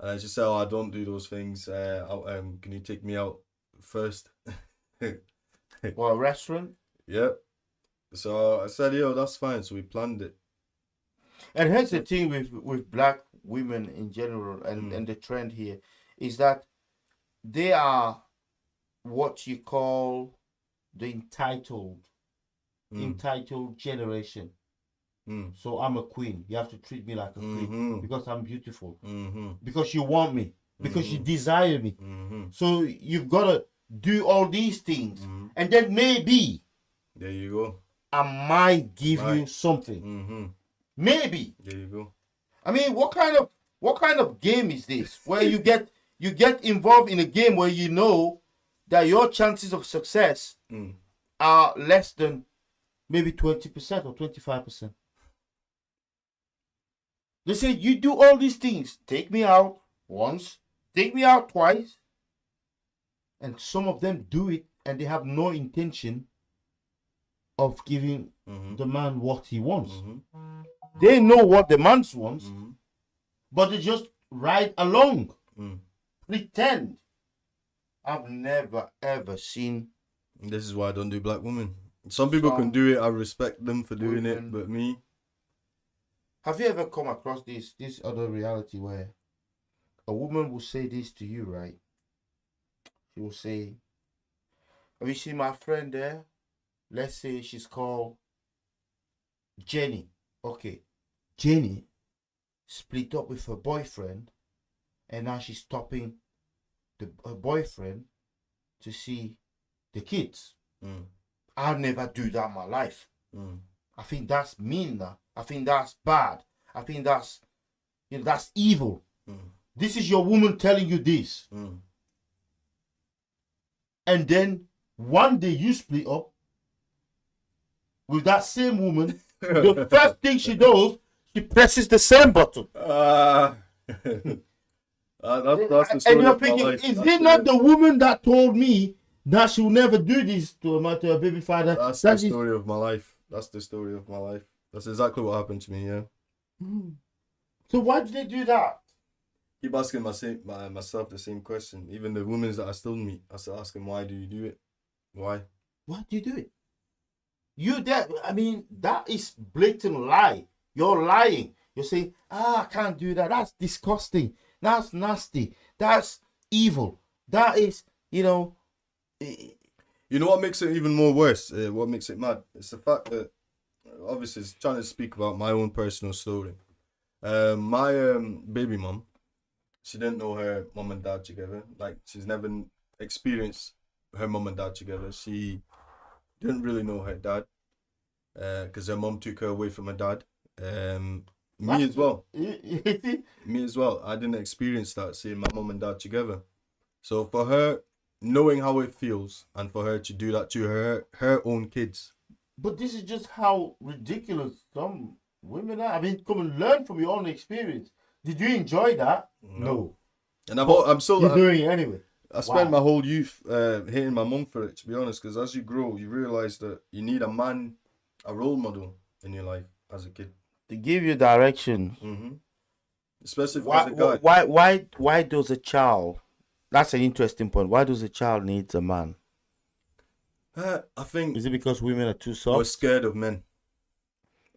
And she said, "Oh, I don't do those things. Can you take me out first?" Or a restaurant? Yeah. So I said, "Yo, that's fine." So we planned it. And here's the thing with black women in general, and the trend here is that they are what you call the entitled generation. So I'm a queen. You have to treat me like a queen because I'm beautiful, because you want me, because you desire me. So you've got to do all these things, and then maybe there you go. I might give you something. Maybe. There you go. I mean, what kind of game is this? Where you get involved in a game where you know that your chances of success are less than maybe 20% or 25%. They say you do all these things. Take me out once, take me out twice. And some of them do it and they have no intention of giving the man what he wants. They know what the man wants, but they just ride along, pretend. I've never ever seen. This is why I don't do black women. Some people can do it. I respect them for doing it, but me. Have you ever come across this other reality where a woman will say this to you, right? She will say, "Have you seen my friend there? Let's say she's called Jenny. Okay, Jenny split up with her boyfriend, and now she's stopping her boyfriend to see the kids. I'll never do that in my life. I think that's mean now. I think that's bad. I think that's evil. This is your woman telling you this. And then one day you split up with that same woman. The first thing she does, she presses the same button. That's the story and you're of my thinking, life. is it not the woman that told me that she will never do this to her baby father? That's the story of my life. That's the story of my life. That's exactly what happened to me, yeah. So why did they do that? Keep asking myself the same question. Even the women that I still meet, I still ask them, why do you do it? Why? Why do you do it? That is blatant lie. You're lying. You're saying, I can't do that. That's disgusting. That's nasty. That's evil. That is, You know what makes it even more worse? What makes it mad? It's the fact that, obviously, it's trying to speak about my own personal story. My baby mum, she didn't know her mum and dad together. Like, she's never experienced her mom and dad together. She didn't really know her dad because her mom took her away from her dad. Me as well. Me as well. I didn't experience that, seeing my mom and dad together. So for her, knowing how it feels, and for her to do that to her own kids. But this is just how ridiculous some women are. I mean, come and learn from your own experience. Did you enjoy that? No. And I'm still You're doing it anyway. I spent my whole youth hating my mum for it, to be honest, because as you grow, you realize that you need a man, a role model in your life as a kid. To give you direction. Mm-hmm. Especially as a guy. Why does a child, that's an interesting point, why does a child need a man? I think... Is it because women are too soft? We're scared of men.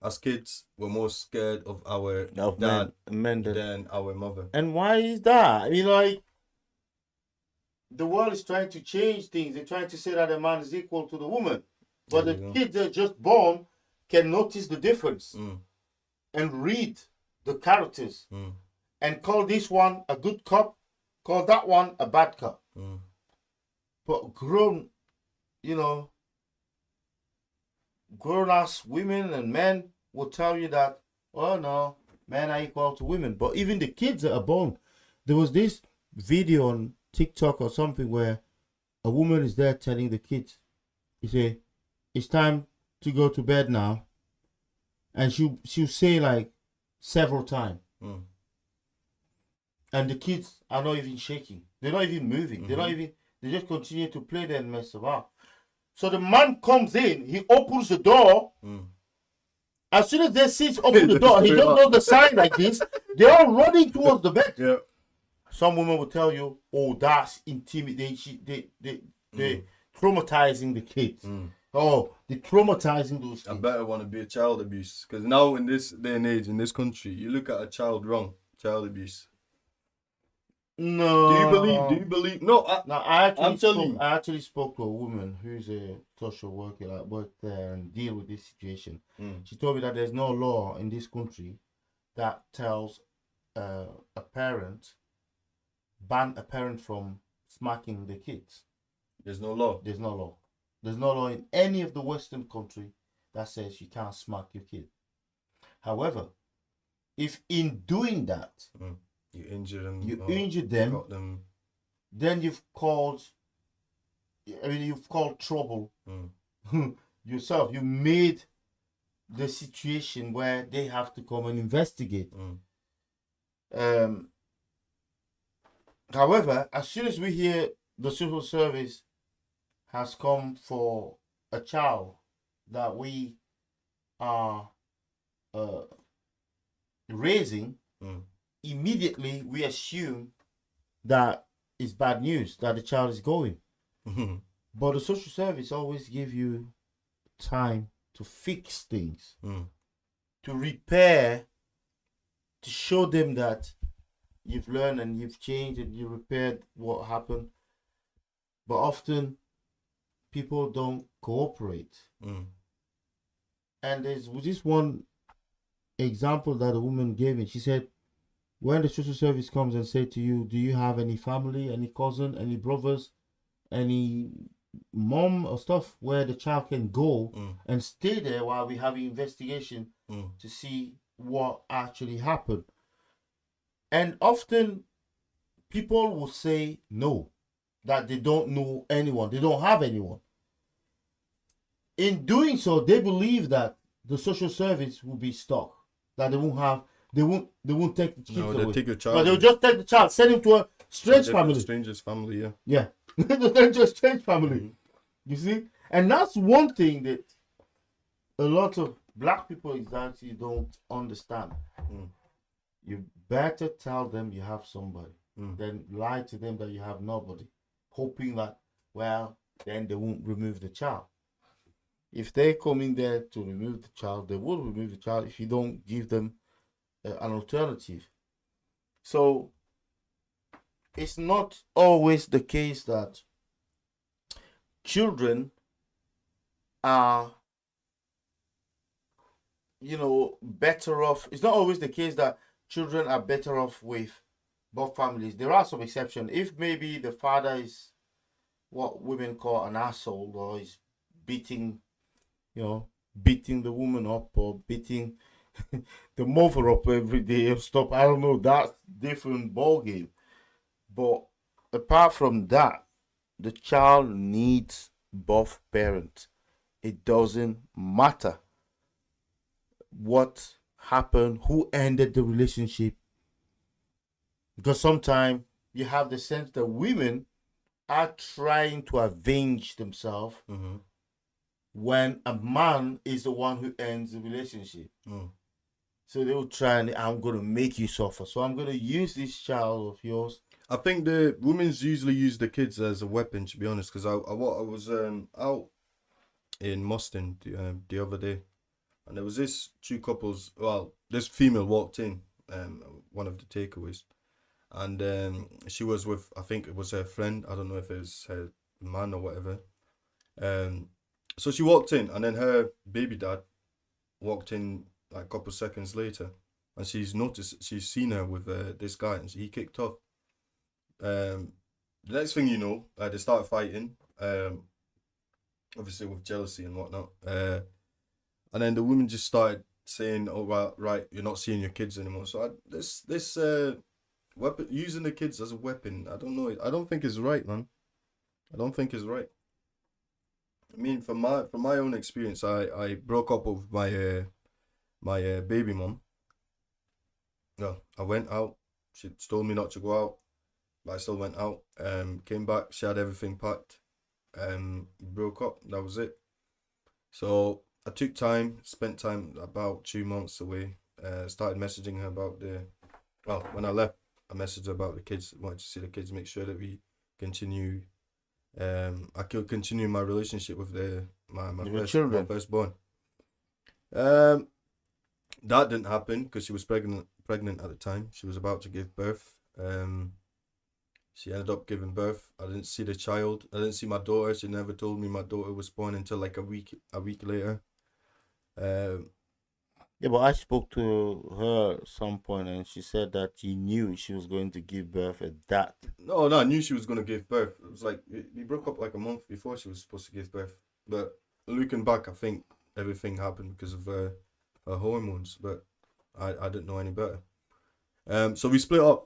As kids, we're more scared of our dad than our mother. And why is that? I mean, like, the world is trying to change things. They're trying to say that a man is equal to the woman. But the kids that are just born can notice the difference and read the characters and call this one a good cop, call that one a bad cop. But grown ass women and men will tell you that, oh no, men are equal to women. But even the kids that are born, there was this video on TikTok or something where a woman is there telling the kids, you say, it's time to go to bed now. And she'll say like several times. And the kids are not even shaking. They're not even moving. They just continue to play there and mess about. So the man comes in, he opens the door. As soon as they see open the door, he just does the sign like this. They're all running towards the bed. Yeah. Some women will tell you, oh, that's intimidating. They're traumatizing the kids. Oh, they're traumatizing those kids. I better want to be a child abuse. Because now in this day and age, in this country, you look at a child wrong. Child abuse. No. Do you believe? No, I actually spoke to a woman who's a social worker that worked there and deal with this situation. She told me that there's no law in this country that tells a parent, ban a parent from smacking the kids. There's no law. There's no law. There's no law in any of the Western country that says you can't smack your kid. However, if in doing that, you injure them. Got them. Then you've caused trouble yourself. You made the situation where they have to come and investigate. However, as soon as we hear the social service has come for a child that we are raising, immediately we assume that it's bad news, that the child is going. But the social service always give you time to fix things, to repair, to show them that you've learned and you've changed and you repaired what happened. But often people don't cooperate. And there's this one example that a woman gave me. She said, when the social service comes and say to you, do you have any family, any cousin, any brothers, any mom or stuff where the child can go and stay there while we have an investigation to see what actually happened? And often people will say no, that they don't know anyone, they don't have anyone. In doing so, they believe that the social service will be stuck, that they won't take the kids away. Take your child. But they'll just take the child, send him to a strange family. Stranger's family, yeah. Yeah. They'll send him to a strange family. You see? And that's one thing that a lot of black people exactly don't understand. You better tell them you have somebody than lie to them that you have nobody, hoping that, well, then they won't remove the child. If they come in there to remove the child, they will remove the child if you don't give them an alternative. So it's not always the case that children are, better off. It's not always the case that children are better off with both families. There are some exceptions. If maybe the father is what women call an asshole, or is beating, beating the woman up, or beating the mother up every day or stuff. I don't know. That's different ball game. But apart from that, the child needs both parents. It doesn't matter what happened, who ended the relationship, because sometimes you have the sense that women are trying to avenge themselves Mm-hmm. when a man is the one who ends the relationship. Mm. So they will try and I'm going to make you suffer. So I'm going to use this child of yours. I think the women's usually use the kids as a weapon, to be honest, because I was out in Moston the other day, and there was this two couples. Well, this female walked in, one of the takeaways, and she was with, I think it was her friend. I don't know if it was her man or whatever. So she walked in, and then her baby dad walked in like a couple seconds later, and she's seen her with this guy, and he kicked off. The next thing you know, they start fighting. Obviously with jealousy and whatnot. And then the woman just started saying, "Oh well, right, you're not seeing your kids anymore." So this weapon, using the kids as a weapon, I don't know. I don't think it's right, man. I don't think it's right. I mean, from my own experience, I broke up with my baby mom. No, I went out. She told me not to go out, but I still went out. Came back. She had everything packed. Broke up. That was it. So I took time, spent time about 2 months away. Started messaging her about when I left, I messaged her about the kids. Wanted to see the kids, make sure that we continue. I could continue my relationship with my Children. firstborn. That didn't happen because she was pregnant at the time. She was about to give birth. She ended up giving birth. I didn't see the child. I didn't see my daughter. She never told me my daughter was born until like a week later. Yeah, but I spoke to her at some point, and she said that she knew she was going to give birth at that. No, I knew she was gonna give birth. It was like we broke up like a month before she was supposed to give birth. But looking back, I think everything happened because of her hormones. But I didn't know any better. So we split up.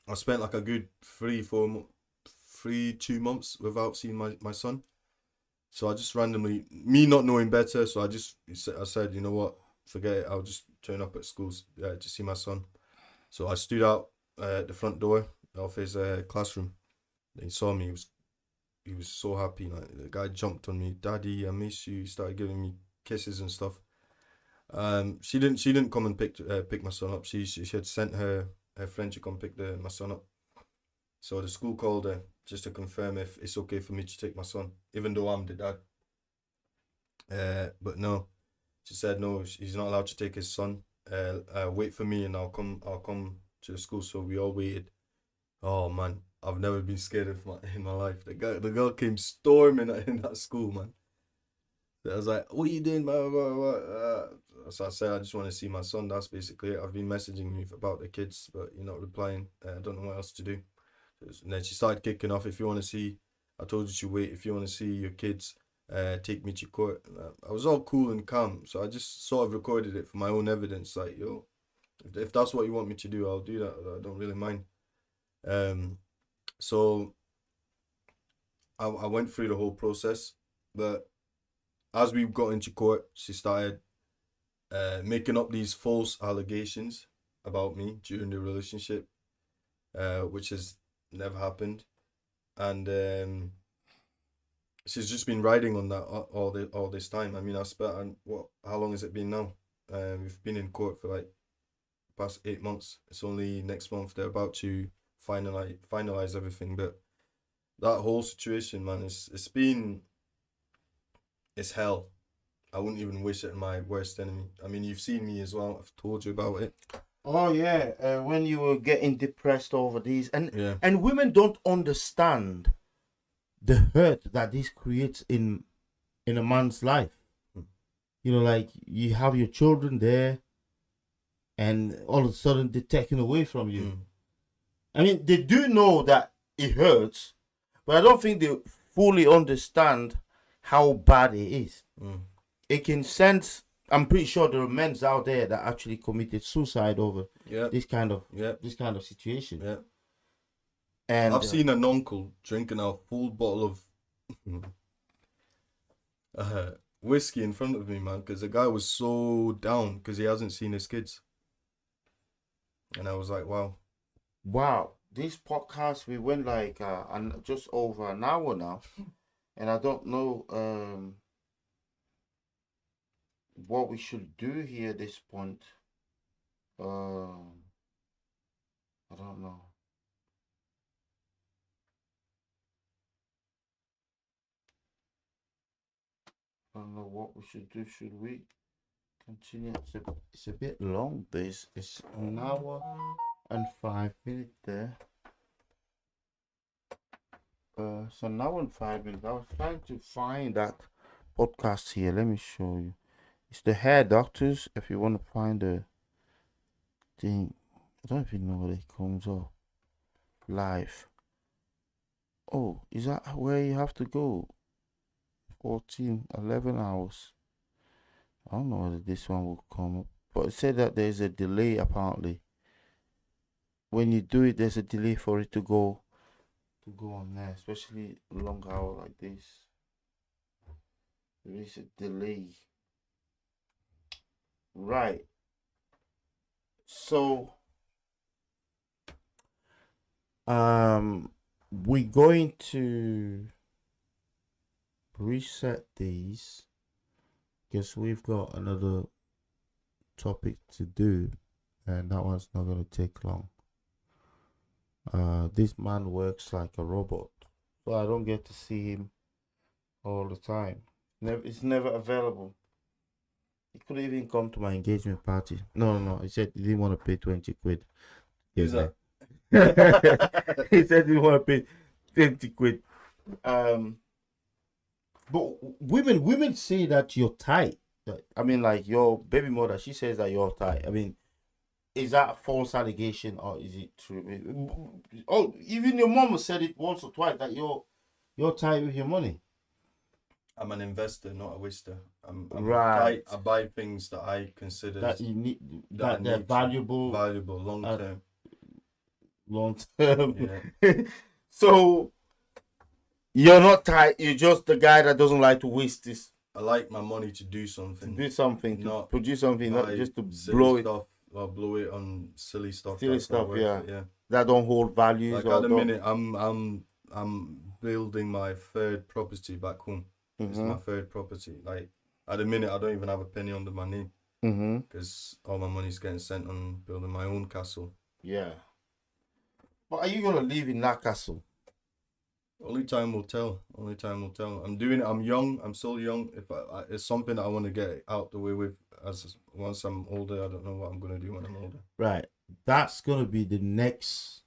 I spent like a good 2 months without seeing my son. So I just randomly, me not knowing better, so I said, you know what, forget it. I'll just turn up at schools to see my son. So I stood out at the front door of his classroom. He saw me. He was so happy. Like the guy jumped on me, "Daddy, I miss you." He started giving me kisses and stuff. She didn't come and pick my son up. She had sent her friend to come pick my son up. So the school called her just to confirm if it's okay for me to take my son, even though I'm the dad. But no, she said no, he's not allowed to take his son. Wait for me and I'll come to the school. So we all waited. Oh man, I've never been scared in my life. The girl came storming in that school, man. I was like, "What are you doing, man?" So I said, "I just want to see my son." That's basically it. I've been messaging you about the kids, but you're not replying. I don't know what else to do. And then she started kicking off. "If you want to see, I told you to wait. If you want to see your kids, take me to court." I was all cool and calm, so I just sort of recorded it for my own evidence. Like, yo, if that's what you want me to do, I'll do that. I don't really mind. So I went through the whole process, but as we got into court, she started making up these false allegations about me during the relationship, which has never happened, and she's just been riding on that all this time. I mean, how long has it been now? We've been in court for like past 8 months. It's only next month they're about to finalize everything, but that whole situation, man, it's hell. I wouldn't even wish it on my worst enemy. I mean, you've seen me as well. I've told you about it. Oh yeah, when you were getting depressed over these, Yeah. and women don't understand the hurt that this creates in a man's life. You know, like you have your children there, and all of a sudden they're taken away from you. I mean, they do know that it hurts, but I don't think they fully understand how bad it is. It can send. I'm pretty sure there are men out there that actually committed suicide over this kind of situation. Yeah. And I've seen an uncle drinking a full bottle of whiskey in front of me, man, because the guy was so down because he hasn't seen his kids. And I was like, wow. Wow, this podcast we went like just over an hour now, and I don't know what we should do here at this point. I don't know. I don't know what we should do. Should we continue? It's a bit long. This it's an hour and 5 minutes there. So an hour and 5 minutes. I was trying to find that podcast here. Let me show you. It's the Hair Doctors. If you want to find the thing, I don't even know where it comes up. Live. Oh, is that where you have to go? 11 hours. I don't know whether this one will come up, but it said that there's a delay apparently. When you do it, there's a delay for it to go on there, especially a long hour like this. There is a delay. Right. So we're going to reset these because we've got another topic to do, and that one's not going to take long. This man works like a robot, so I don't get to see him all the time. It's never available. He could even come to my engagement party. No. He said he didn't want to pay 20 quid. Who's that? He said he didn't want to pay 20 quid. But women say that you're tight. I mean, like your baby mother, she says that you're tight. I mean, is that a false allegation or is it true? Oh, even your mom said it once or twice that you're tight with your money. I'm an investor, not a waster. I'm right. I buy things that I consider that you need, that they're valuable, long term. Long term. Yeah. So you're not tight. You're just the guy that doesn't like to waste this. I like my money to do something. To produce something, not just to blow it. Or blow it on silly stuff. Yeah. That don't hold values. Like at the minute, I'm building my third property back home. It's my third property. Like at the minute, I don't even have a penny under my name because all my money's getting spent on building my own castle. Yeah. But are you gonna live in that castle? Only time will tell. I'm doing it. I'm young. I'm still young. If it's something that I want to get out the way with. Once I'm older, I don't know what I'm gonna do when I'm older. Right. That's gonna be the next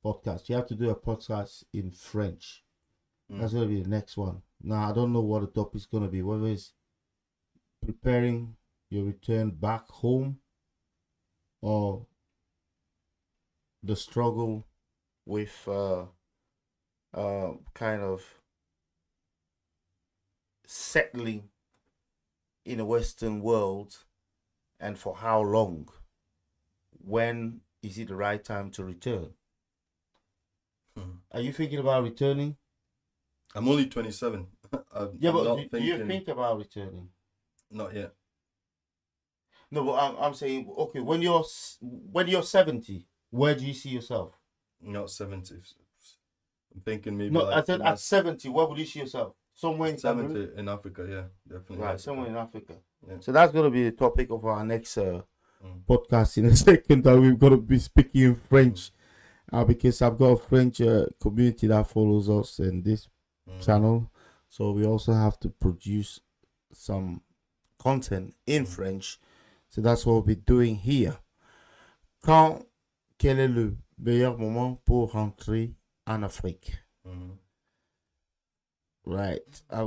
podcast. You have to do a podcast in French. That's gonna be the next one. Now I don't know what the topic's gonna be. Whether it's preparing your return back home or the struggle with kind of settling in a Western world, and for how long? When is it the right time to return? Are you thinking about returning? I'm only 27. Do you think about returning? Not yet. No, but I'm saying, okay, when you're 70, where do you see yourself? Not 70. I'm thinking maybe. No, I said at 70, where would you see yourself? Somewhere in 70 in Africa, yeah, definitely. Right, somewhere in Africa. Yeah. So that's going to be the topic of our next podcast in a second. That we're going to be speaking in French, because I've got a French community that follows us in this channel. So we also have to produce some content in French. So that's what we'll be doing here. Quel est le meilleur moment pour rentrer en Afrique? Right.